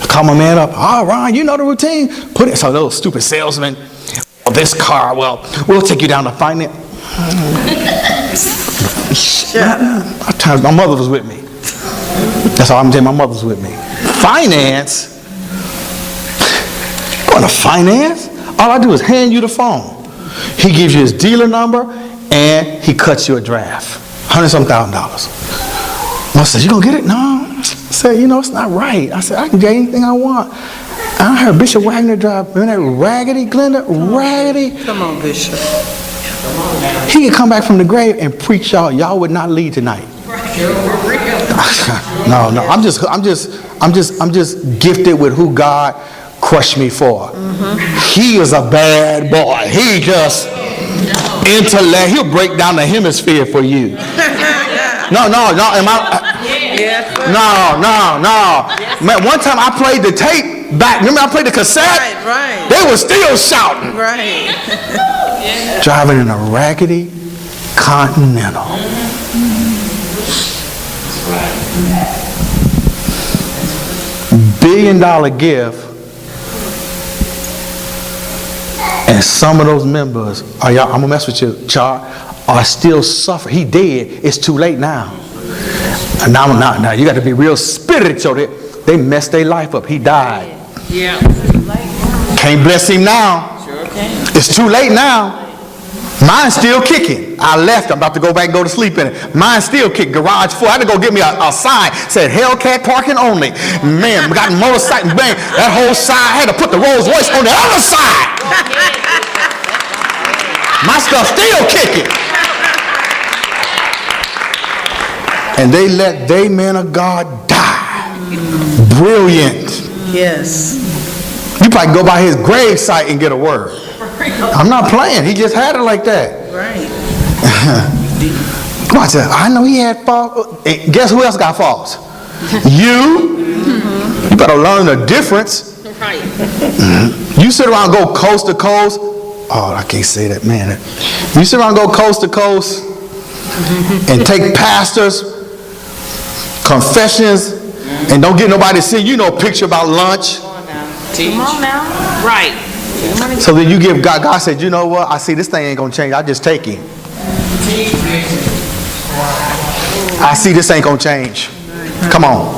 Call my man up. Ron, you know the routine. Put it. So those stupid salesmen. This car, we'll take you down to finance. Shut up. Times my mother was with me. That's all I'm saying. My mother was with me. Finance? Going to finance? All I do is hand you the phone. He gives you his dealer number and he cuts you a draft. $100,000. I said, you gonna get it? No. I said, it's not right. I said, I can get anything I want. I heard Bishop Wagner drive. Remember that raggedy, Glenda? Raggedy. Come on, Bishop. He could come back from the grave and preach y'all. Y'all would not leave tonight. No. I'm just gifted with who God crushed me for. He is a bad boy. He just intellect. He'll break down the hemisphere for you. No. Am I? Yes, sir. No. Man, one time I played the tape back. Remember I played the cassette? Right. They were still shouting. Right. Driving in a raggedy Continental. $1 billion gift. And some of those members, I'm gonna mess with you, Char, are still suffering. He dead. It's too late now. Now you got to be real spiritual. They messed their life up. He died. Yeah. Can't bless him now. Sure can. It's too late now. Mine's still kicking. I left. I'm about to go back and go to sleep in it. Mine's still kicking. Garage full. I had to go get me a sign. Said Hellcat parking only. Man, we got motorcycle. Bang. That whole side. I had to put the Rolls Royce on the other side. My stuff still kicking. And they let they men of God die. Brilliant. Yes. You probably go by his grave site and get a word. I'm not playing. He just had it like that. Right. Come on, I know he had faults. Guess who else got faults? You. You better learn the difference. Right. You sit around and go coast to coast. Oh, I can't say that, man. You sit around and go coast to coast and take pastors, confessions, and don't get nobody to see you no picture about lunch. Come on now. Right. So then you give God, God said, you know what? I see this thing ain't going to change. I just take him. I see this ain't going to change. Come on.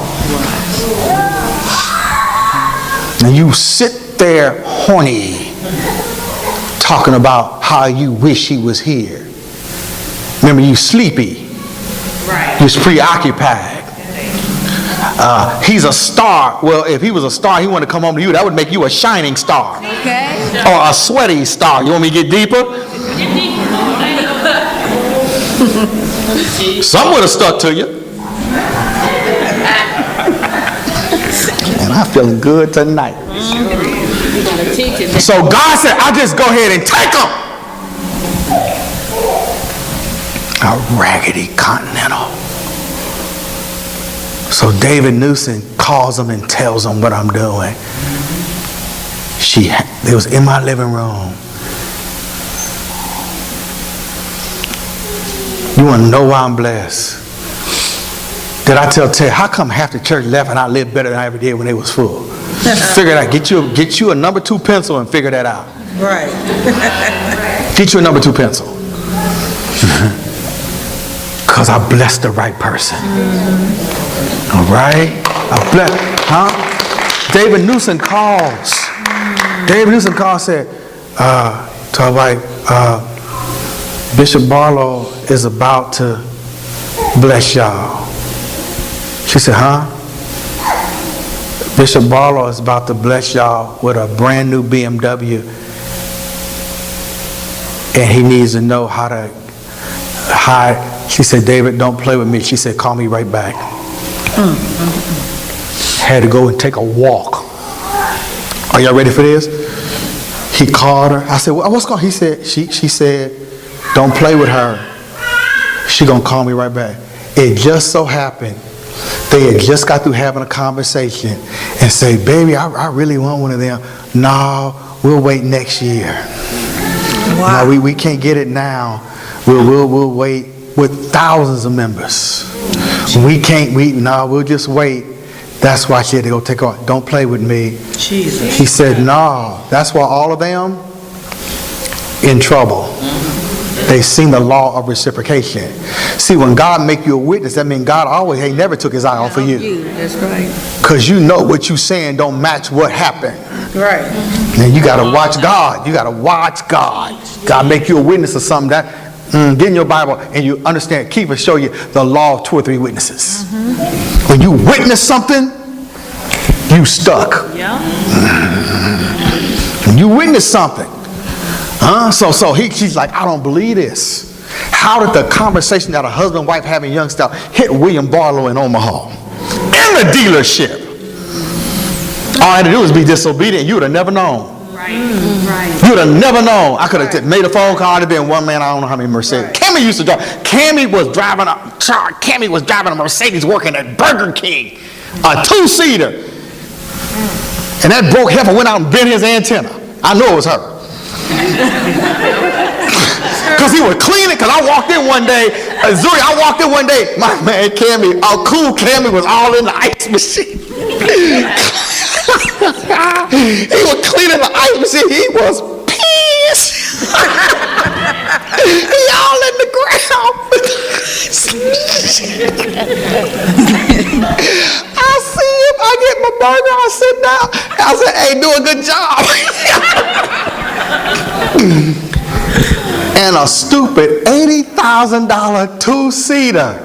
And you sit there horny, talking about how you wish he was here. Remember, you sleepy. Right. You're preoccupied. He's a star. Well, if he was a star, he wanted to come home to you. That would make you a shining star. Okay. Or a sweaty star. You want me to get deeper? Some would have stuck to you. And I'm feeling good tonight. So God said, I'll just go ahead and take them. A raggedy Continental. So David Newsom calls them and tells them what I'm doing. It was in my living room. You want to know why I'm blessed? Did I tell Ted, how come half the church left and I lived better than I ever did when they was full? Figure it out. Get you a number 2 pencil and figure that out. Right. Get you a number 2 pencil. Because I blessed the right person. All right? I blessed, David Newsom calls. David Newsom calls, said, to our wife, Bishop Barlowe is about to bless y'all. She said, Bishop Barlowe is about to bless y'all with a brand new BMW. And he needs to know how to hide. She said, David, don't play with me. She said, call me right back. Had to go and take a walk. Are y'all ready for this? He called her. I said, well, what's going on? He said, she said, don't play with her. She gonna call me right back. It just so happened they had just got through having a conversation and say, baby, I really want one of them. No, we'll wait next year. Wow. No, we can't get it now. We'll wait with thousands of members. We'll just wait. That's why she had to go take off. Don't play with me. Jesus. He said, no. That's why all of them in trouble. They seen the law of reciprocation. See, when God make you a witness, that means God always ain't never took his eye off of you. That's right. Because you know what you saying don't match what happened. Right. And you got to watch God. You got to watch God. God make you a witness of something that get in your Bible and you understand. Keep it, show you the law of 2 or 3 witnesses. When you witness something, you stuck. Yeah. When you witness something. So she's like, I don't believe this. How did the conversation that a husband and wife having young stuff hit William Barlowe in Omaha? In the dealership. All I had to do was be disobedient. You would have never known. Right. You would have never known. I could have made a phone call. It'd been one man, I don't know how many Mercedes. Right. Cammy used to drive. Cammy was driving a Mercedes working at Burger King. A 2-seater. And that broke heifer went out and bent his antenna. I knew it was her. Because he was cleaning. Because I walked in one day, my man Cammy, cool Cammy was all in the ice machine. He was cleaning the ice machine. He was pissed. He all in the ground. I see him. I get my burger. I sit down. I said, hey, do a good job. and a stupid $80,000 two-seater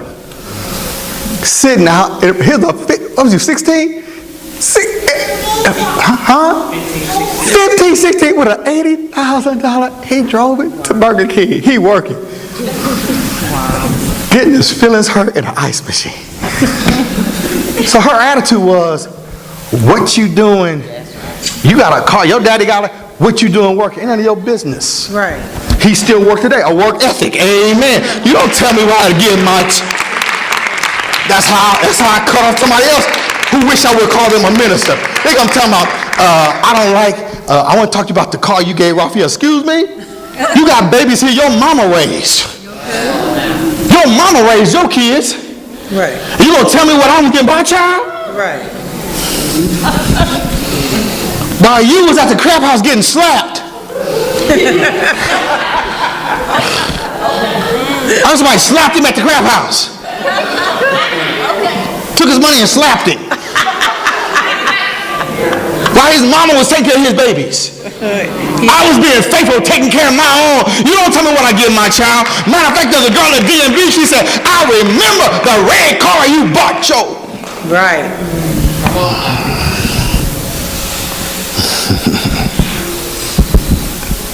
sitting out. Here's a, what was you, 16? 15, 16 with an $80,000. He drove it to Burger King. He working. Getting his feelings hurt in an ice machine. So her attitude was, what you doing? You got a car. Your daddy got a, what you doing working? Ain't none of your business. Right. He still work today. A work ethic. Amen. You don't tell me why to give much. That's how I cut off somebody else who wish I would call them a minister. They gonna tell me, I want to talk to you about the car you gave off here. Excuse me? You got babies here your mama raised. Your mama raised your kids. Right. You gonna tell me what I'm getting my child? Right. While you was at the crap house getting slapped. Somebody slapped him at the crap house. Took his money and slapped him. While his mama was taking care of his babies. I was being faithful, taking care of my own. You don't tell me what I give my child. Matter of fact, there's a girl at DMV, she said, I remember the red car you bought, Joe. Right.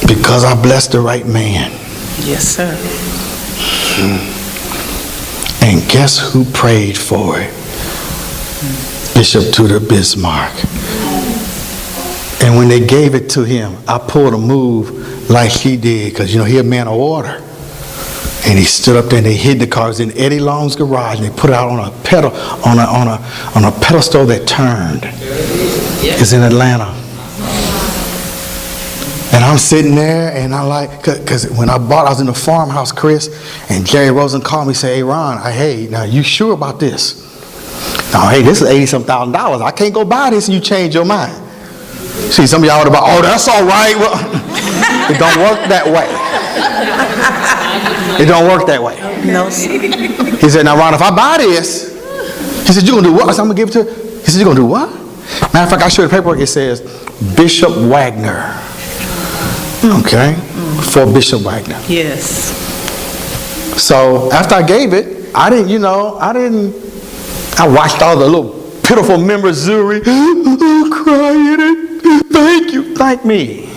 Because I blessed the right man. Yes, sir. And guess who prayed for it? Bishop Tudor Bismarck. And when they gave it to him, I pulled a move like he did, because he a man of order. And he stood up there and they hid the cars in Eddie Long's garage and they put it out on a pedestal that turned. It's in Atlanta. And I'm sitting there and I because when I was in the farmhouse, Chris, and Jerry Rosen called me and said, hey, Ron, hey, now you sure about this? Now, hey, this is $80-some thousand. I can't go buy this and you change your mind. See, some of y'all are about, oh, that's all right. Well, it don't work that way. It don't work that way. No, sir. He said, now, Ron, if I buy this, he said, you're going to do what? I said, I'm going to give it to you. He said, you're going to do what? Matter of fact, I showed you the paperwork. It says, Bishop Wagner. Okay? For Bishop Wagner. Yes. So, after I gave it, I watched all the little pitiful members, Zuri, crying. Thank you. Thank me.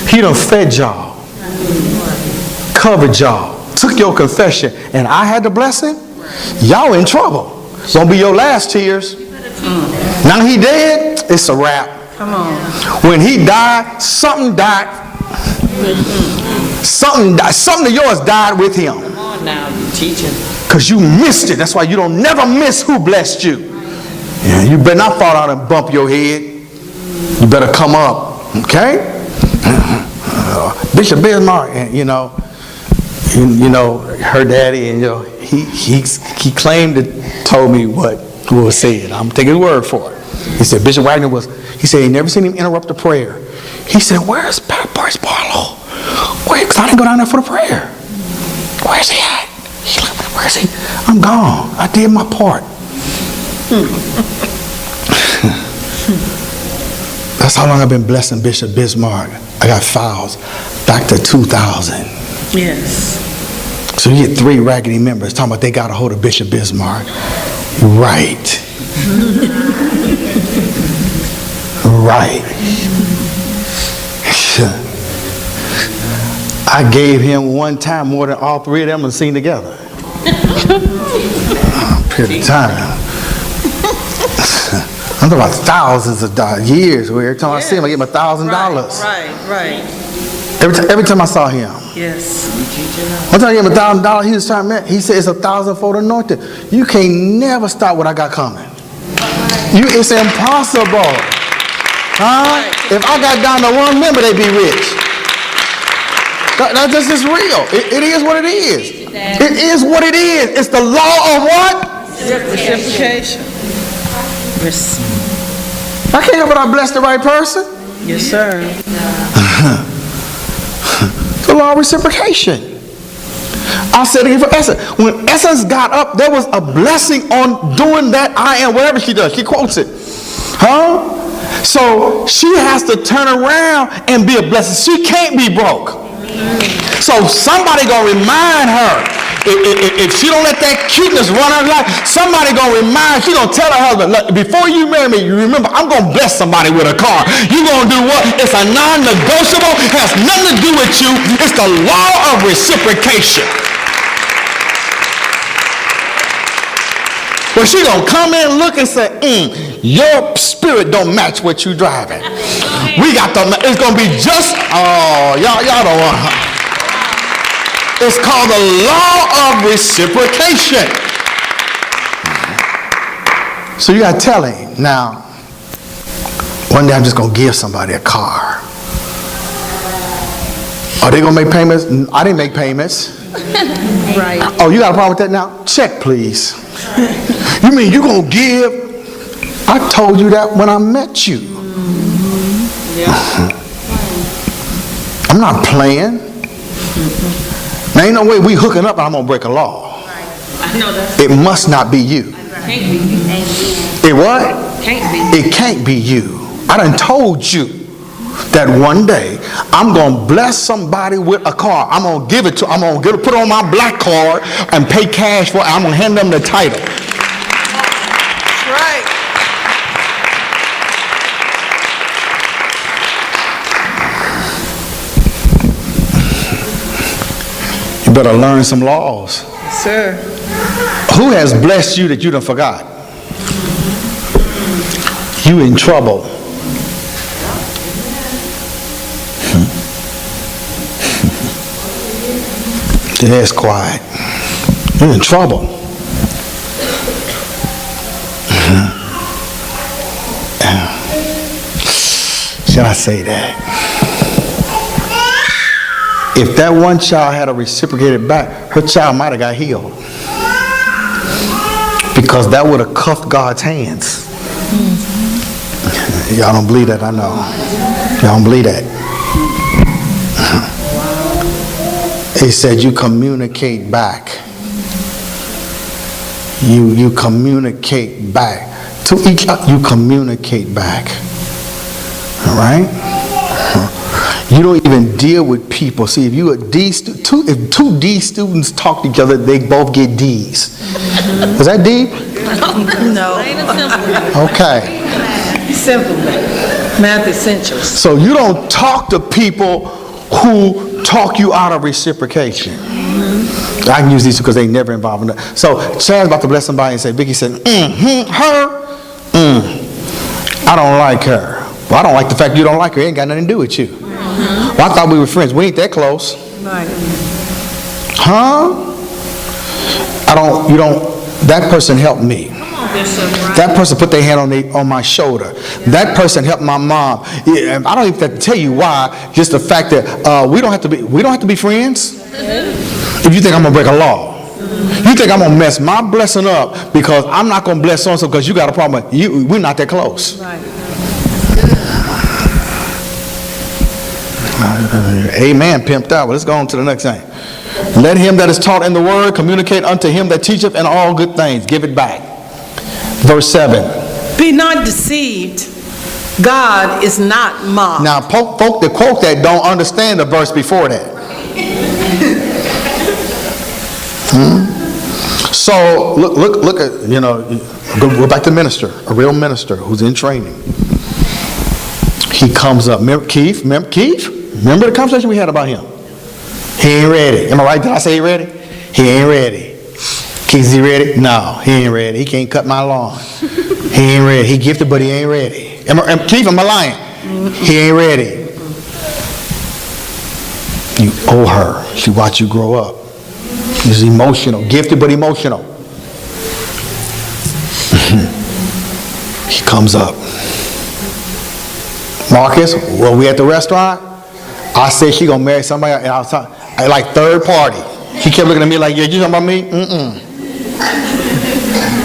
He done fed y'all. Covered y'all. Took your confession. And I had the blessing. Y'all in trouble. Won't be your last tears. Now he dead, it's a wrap. Come on. When he died, something died. Something of yours died with him. Come on now, you teaching. Because you missed it. That's why you don't never miss who blessed you. Yeah, you better not fall out and bump your head. You better come up. Okay? Bishop Bismarck, and her daddy, and he claimed to told me what was said. I'm taking his word for it. He said Bishop Wagner he said he never seen him interrupt a prayer. He said, where's Barlowe? Because I didn't go down there for the prayer. Where's he at? Where is he? I'm gone. I did my part. That's how long I've been blessing Bishop Bismarck. I got files back to 2000. Yes. So you get 3 raggedy members talking about they got a hold of Bishop Bismarck. Right. Right. I gave him one time more than all 3 of them have seen together. Period of time. I'm talking about thousands of years where every time I see him, I give him $1,000. Right. Every time I saw him. Yes. One time I gave him $1,000, he was trying to, he said it's 1,000-fold anointed. You can't never stop what I got coming. It's impossible. Huh? If I got down to 1 member, they'd be rich. That's just real. It is what it is. It is what it is. It's the law of what? Reciprocation. I can't help but I bless the right person. Yes, sir. The law of reciprocation. I said again for Essence. When Essence got up, there was a blessing on doing that I am, whatever she does. She quotes it. Huh? So she has to turn around and be a blessing. She can't be broke. So somebody gonna remind her. If she don't let that cuteness run her life, somebody gonna remind, she gonna tell her husband, look, before you marry me, you remember, I'm gonna bless somebody with a car. You gonna do what? It's a non-negotiable, has nothing to do with you. It's the law of reciprocation. Well, she gonna come in, look and say, your spirit don't match what you driving. We got the, it's gonna be just, oh, y'all don't want. It's called the law of reciprocation. So you got to tell him, now, one day I'm just going to give somebody a car. Are they going to make payments? I didn't make payments. Right. Oh, you got a problem with that now? Check, please. You mean you're going to give? I told you that when I met you. I'm not playing. There ain't no way we hooking up and I'm going to break a law. I know that. It must not be you. Can't be you. It what? Can't be. It can't be you. I done told you that one day I'm going to bless somebody with a car. I'm going to give it to, I'm going to put it on my black card and pay cash for it. I'm going to hand them the title. That's right. You better learn some laws. Sir. Who has blessed you that you done forgot? You in trouble. That's quiet. You're in trouble. Shall I say that? If that one child had a reciprocated back, her child might have got healed. Because that would have cuffed God's hands. Y'all don't believe that, I know. Y'all don't believe that. He said you communicate back. You communicate back. To each other, you communicate back. All right? You don't even deal with people. See, if if two D students talk to each other, they both get D's. Was that deep? No. Okay. Simple. Math essentials. So you don't talk to people who talk you out of reciprocation. I can use these because they never involved in that. So Chad's about to bless somebody and say, Vicky said, her? I don't like her. Well, I don't like the fact you don't like her. It ain't got nothing to do with you. Well, I thought we were friends. We ain't that close. Right. Huh? That person helped me. That person put their hand on my shoulder. That person helped my mom. Yeah, I don't even have to tell you why. Just the fact that we don't have to be friends. If you think I'm gonna break a law, you think I'm gonna mess my blessing up because I'm not gonna bless so and so because you got a problem. We're not that close. Right. Amen. Pimped out. Well, let's go on to the next thing. Let him that is taught in the word communicate unto him that teacheth in all good things. Give it back. Verse 7. Be not deceived. God is not mocked. Now, folk that quote that don't understand the verse before that. So look at, go back to minister, a real minister who's in training. He comes up. Remember Keith? Remember the conversation we had about him? He ain't ready. Am I right? Did I say he ready? He ain't ready. Keith, is he ready? No, he ain't ready. He can't cut my lawn. He ain't ready. He gifted, but he ain't ready. Keith, am I lying? He ain't ready. You owe her. She watched you grow up. He's emotional. Gifted, but emotional. He comes up. Marcus, were we at the restaurant? I said she gonna marry somebody, and I was talking, like third party. He kept looking at me like, yeah, you talking about me?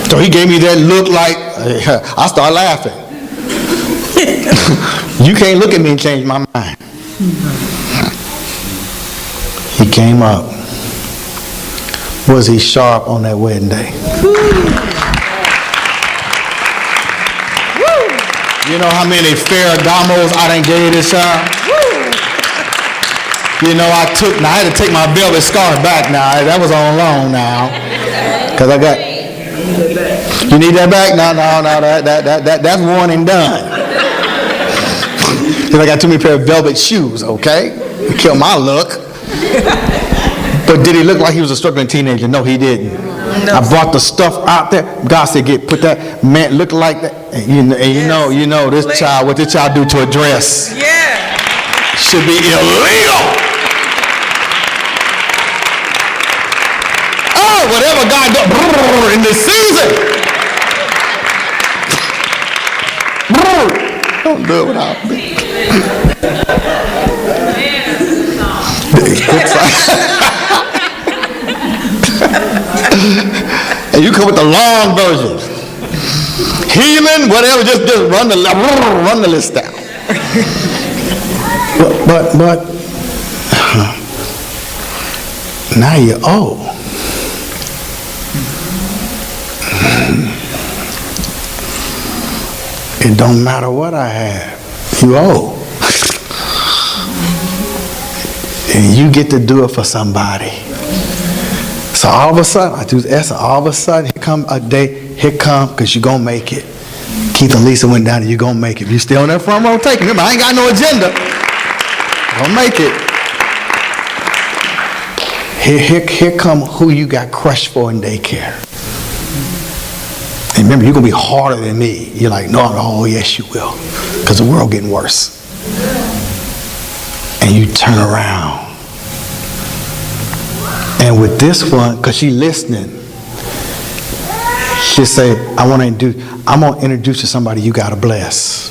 So he gave me that look like, I started laughing. You can't look at me and change my mind. He came up. Was he sharp on that wedding day? You know how many Ferragamos I done gave this child? You know, I had to take my velvet scarf back now. That was on loan now. Because I got, you need that back? No, that's worn and done. Because I got too many pair of velvet shoes, okay? Kill my look. But did he look like he was a struggling teenager? No, he didn't. No. I brought the stuff out there. God said, put that man look like that. And you know this child, what this child do to a dress? Yeah. Should be illegal. Oh, whatever God does in this season. Don't do it without me. And you come with the long version. Healing, whatever, just run the list down. But now you're old. It don't matter what I have. You old. And you get to do it for somebody. So all of a sudden, I do this, all of a sudden, here come a day, because you're going to make it. Keith and Lisa went down and you're going to make it. If you still on that front row, take it. Remember, I ain't got no agenda. Don't make it. Here come who you got crushed for in daycare. And remember, you're going to be harder than me. You're like, no, oh, yes, you will. Because the world getting worse. And you turn around. And with this one, because she's listening, she'll say, I'm going to introduce you to somebody you got to bless.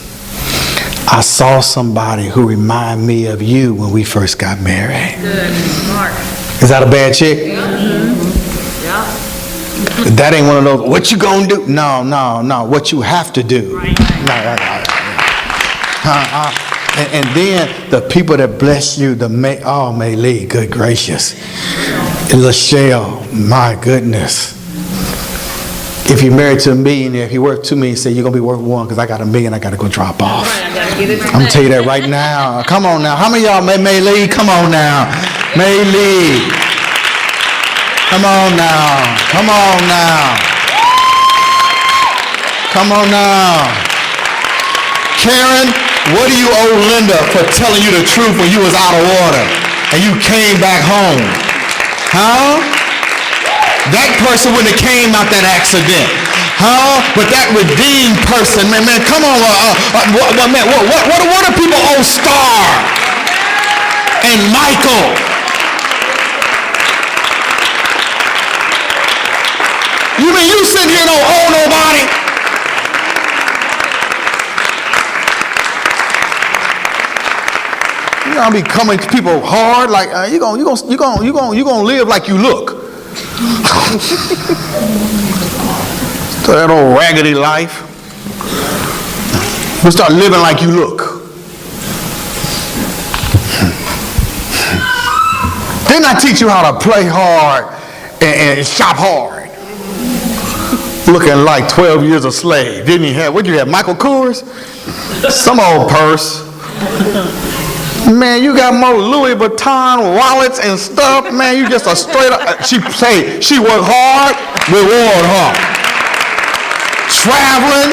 I saw somebody who reminded me of you when we first got married. Good, smart. Is that a bad chick? Mm-hmm. Yeah. That ain't one of those, what you going to do? No, what you have to do. Right. And then the people that bless you, May Lee, good gracious. And Lachelle, my goodness. If you're married to a millionaire, if you worth $2 million, say you're going to be worth $1 because I got $1 million, I got to go drop off. Right, I gotta get it I'm going to tell you that right now. Come on now. How many of y'all, May Lee? Come on now. May Lee. Come on now. Come on now. Come on now. Karen, what do you owe Linda for telling you the truth when you was out of order and you came back home? Huh? That person wouldn't have came out that accident. Huh? But that redeemed person, man, come on. What do people owe Star and Michael? You mean you sitting here don't owe nobody? You know, I be coming to people hard, like you gonna live like you look. So that old raggedy life. We start living like you look. Didn't I teach you how to play hard and shop hard? Looking like 12 years a slave. Didn't you have, what'd you have, Michael Kors? Some old purse. Man, you got more Louis Vuitton wallets and stuff. Man, you just a straight up. She worked hard, reward her. Traveling.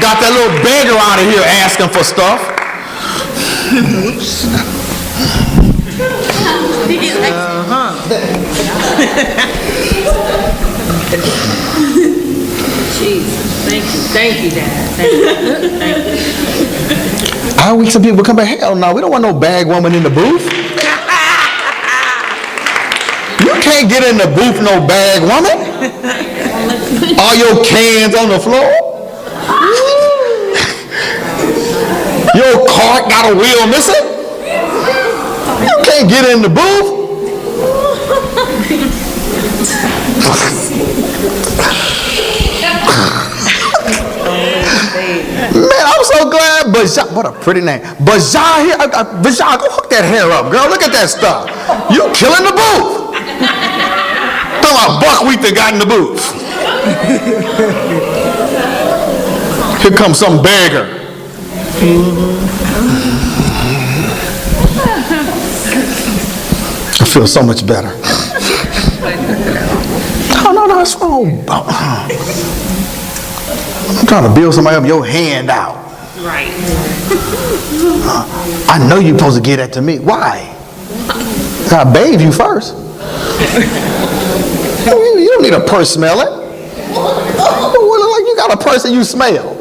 Got that little beggar out of here asking for stuff. Jesus, thank you, Dad. Thank you. How we some people come back? Hell no, we don't want no bag woman in the booth. You can't get in the booth, no bag woman. All your cans on the floor. Your cart got a wheel missing. You can't get in the booth. Man, I'm so glad. Baja, what a pretty name. Baja here. Baja, go hook that hair up, girl. Look at that stuff. You killing the booth. Talking about buckwheat that got in the booth. Here comes some beggar. I feel so much better. Oh, no, it's wrong. I'm trying to build somebody up, your hand out. Right. I know you're supposed to get that to me. Why? I bathe you first. You don't need a purse smelling. Like you got a purse and you smell.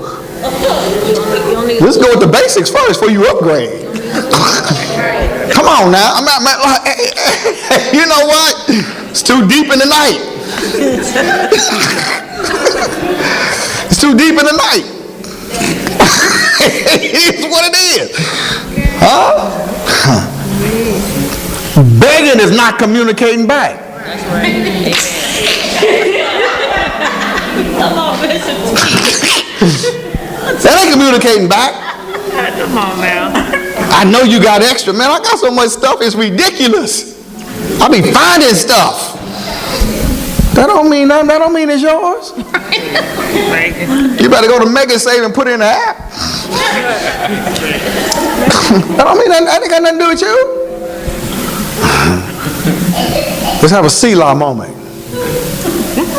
Let's go with the basics first before you upgrade. Come on now. You know what? It's too deep in the night. It's too deep in the night. It's what it is. Huh? Begging is not communicating back. That's right. Come on, Bishop. That ain't communicating back. Come on now. I know you got extra. Man, I got so much stuff, it's ridiculous. I be finding stuff. That don't mean nothing. That don't mean it's yours. You better go to Mega Save and put it in the app. That don't mean that ain't got nothing to do with you. Let's have a Selah moment.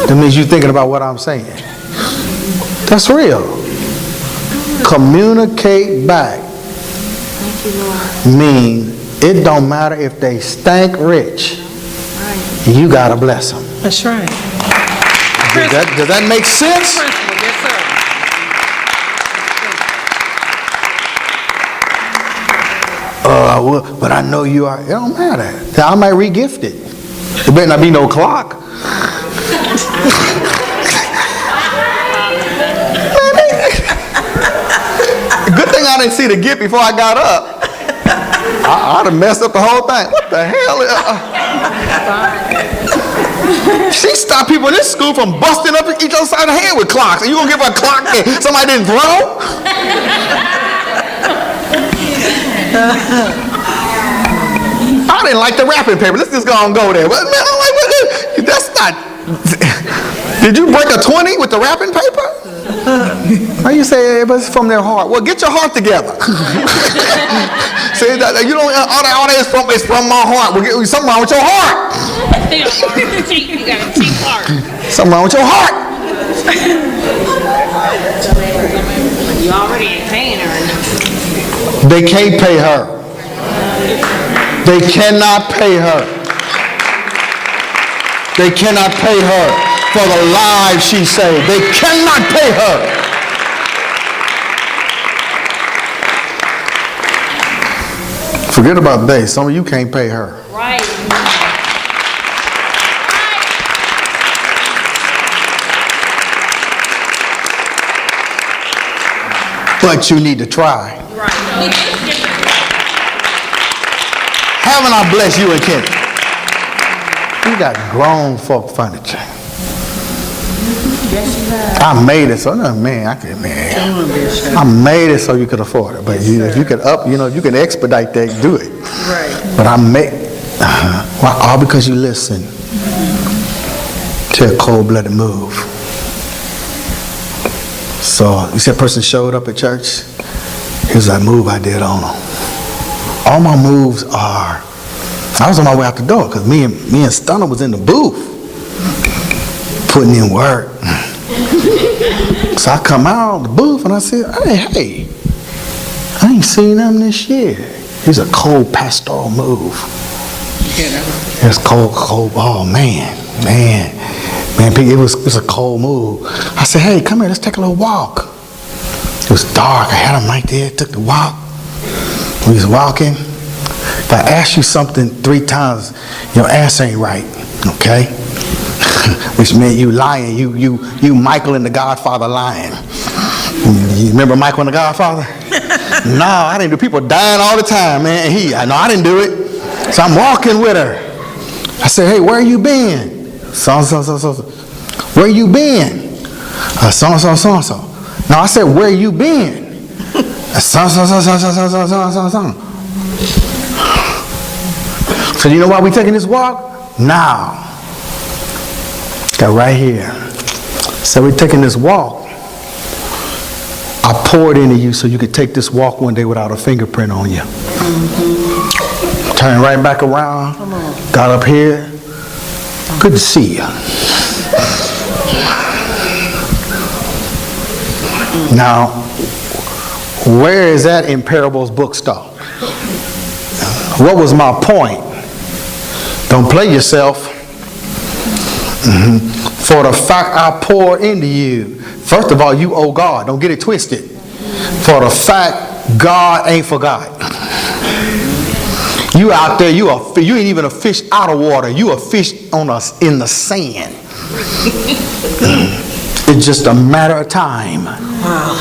That means you thinking about what I'm saying. That's real. Communicate back mean it don't matter if they stank rich. You gotta bless them. That's right. Does that make sense? Yes, Well, but I know you are. It don't matter. I might re-gift it. There better not be no clock. Good thing I didn't see the gift before I got up. I'd have messed up the whole thing. What the hell? She stopped people in this school from busting up each other's side of the head with clocks. And you gonna give her a clock that somebody didn't throw? I didn't like the wrapping paper. Let's just go there. But man, I'm like, that's not. Did you break a 20 with the wrapping paper? How you say it was from their heart? Well, get your heart together. Say that you don't. All that is from my heart. Well, something wrong with your heart. You got a cheap heart. Something wrong with your heart. You already ain't paying her. They can't pay her. They cannot pay her. They cannot pay her for the lives she saved. They cannot pay her. Forget about they. Some of you can't pay her. Right. But you need to try. Right. Haven't I blessed you and Kenny? You got grown folk furniture. I made it so I made it so you could afford it. But if you could if you can expedite that, do it. Right. But I made all because you listen to a cold-blooded move. So you said a person showed up at church. Here's that move I did on them. All my moves are. I was on my way out the door because me and Stunner was in the booth putting in work. So I come out of the booth and I said, hey, I ain't seen them this year. It's a cold pastoral move. It's cold. Oh man, it was a cold move. I said, hey, come here, let's take a little walk. It was dark. I had them right there. Took the walk. We was walking. If I ask you something 3 times, your answer ain't right. Okay? Which meant you lying. You Michael in The Godfather lying. You remember Michael in The Godfather? No, I didn't do. People dying all the time, man. I didn't do it. So I'm walking with her. I said, hey, where you been? So. Where you been? So. No, I said, where you been? So. So you know why we taking this walk? Now. Got right here. So we're taking this walk. I poured into you so you could take this walk one day without a fingerprint on you. Turn right back around. Got up here. Good to see you. Now, where is that in Parables bookstore? What was my point? Don't play yourself. For the fact I pour into you. First of all, you owe God. Don't get it twisted. For the fact God ain't forgot. You out there, you ain't even a fish out of water. You a fish in the sand. It's just a matter of time. Wow.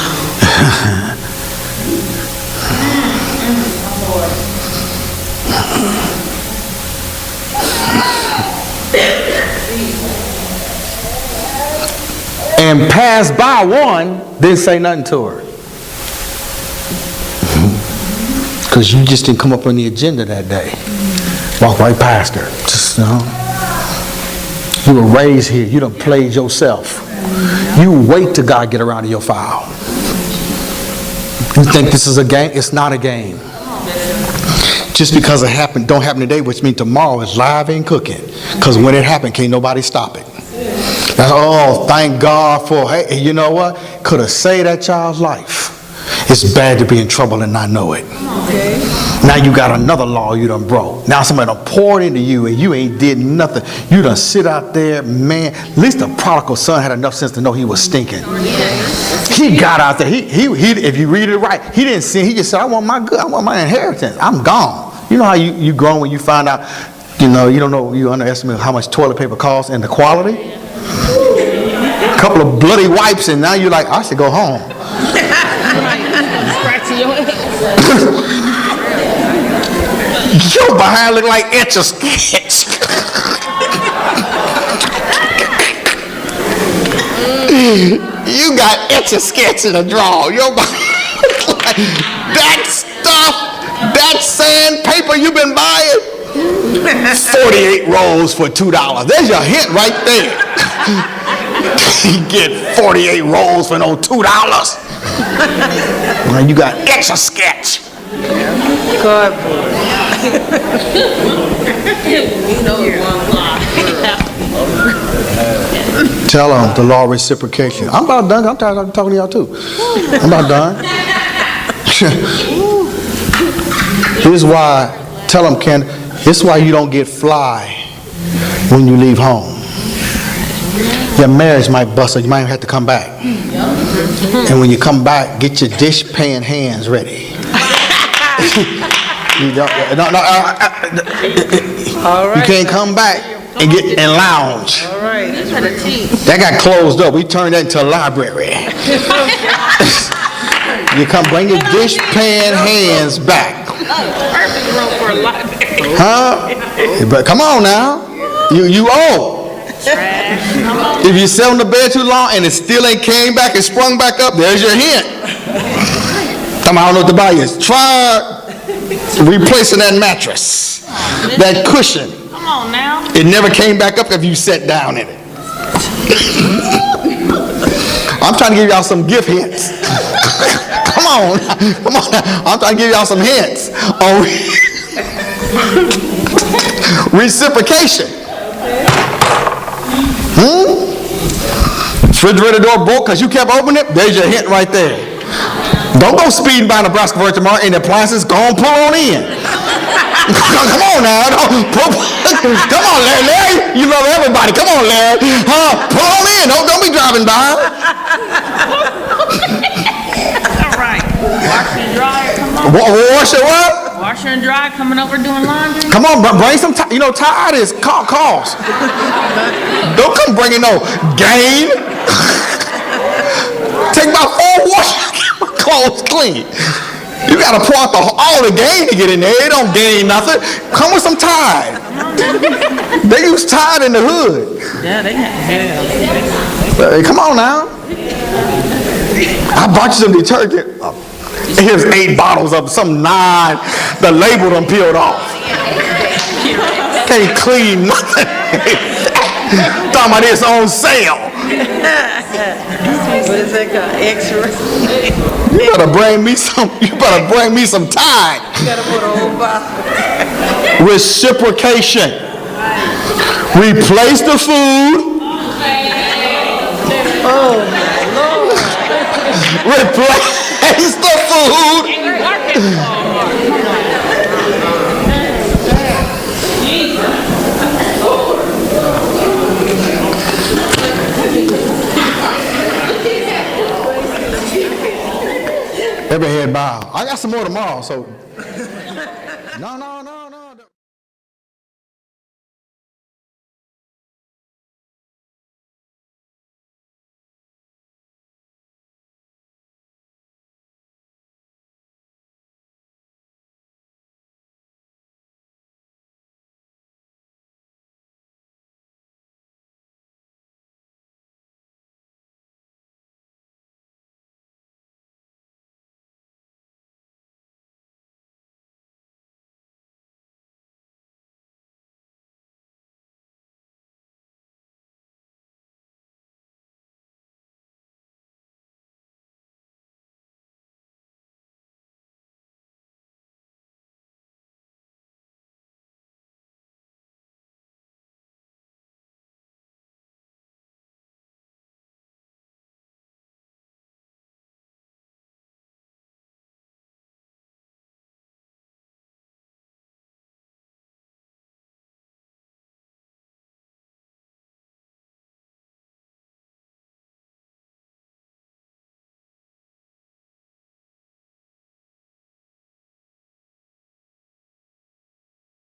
And passed by one, didn't say nothing to her. Because you just didn't come up on the agenda that day. Walk right past her. Just, you were raised here. You done played yourself. You wait till God get around to your file. You think this is a game? It's not a game. Just because it don't happen today, which means tomorrow is live and cooking. Because when it happened, can't nobody stop it. Oh, thank God for, hey, you know what? Could have saved that child's life. It's bad to be in trouble and not know it. Okay. Now you got another law you done broke. Now somebody done poured into you and you ain't did nothing. You done sit out there, man. At least the prodigal son had enough sense to know he was stinking. He got out there. He if you read it right, he didn't sin. He just said, I want my inheritance. I'm gone. You know how you grown when you find out, you don't know, you underestimate how much toilet paper costs and the quality. A couple of bloody wipes and now you're like, I should go home. Your behind look like Etch-a-Sketch. You got Etch-a-Sketch in a drawer. Your behind look like that stuff, that sandpaper you've been buying. 48 rolls for $2. There's your hint right there. You get 48 rolls for no $2. Now you got Etch-a-Sketch. Cardboard. Tell them the law of reciprocation. I'm about done. I'm tired of talking to y'all too. I'm about done. Here's why. Tell them, Ken. This is why you don't get fly when you leave home. Your marriage might bust, or you might have to come back. And when you come back, get your dish-pan hands ready. You can't come back and lounge. All right. That got closed up. We turned that into a library. You come bring your dish-pan hands back. Perfect room for a library. Huh? But come on now. You owe. If you sat on the bed too long and it still ain't came back and sprung back up, there's your hint. I don't know what to buy you. Try replacing that mattress, that cushion. Come on now. It never came back up if you sat down in it. I'm trying to give y'all some gift hints. Come on. I'm trying to give y'all some hints on reciprocation. Refrigerator door broke because you kept opening it. There's your hint right there. Don't go speeding by Nebraska Virgin tomorrow and the appliances. Go on, pull on in. Come on now. Come on, Larry. You love everybody. Come on, Larry. Pull on in. Don't be driving by. All right. Washer and dryer. Come on. Washer what? Washer and dryer coming over doing laundry. Come on, bring some time. Tide is cost. Don't come bringing no gain. Take about 4 washes. Clothes clean. You gotta pour out all the gain to get in there. They don't gain nothing. Come with some Tide. They use Tide in the hood. Yeah, they have. Hey, come on now. I bought you some detergent. Here's 8 bottles of some 9. The label done peeled off. Can't clean nothing. Talking about it's on sale. What is that called? Extra. You better bring me some. You better bring me some tithe. You gotta put a whole bottle. Reciprocation. Replace the food. Oh my Lord. Replace the food. Every head bow. I got some more tomorrow, so. No.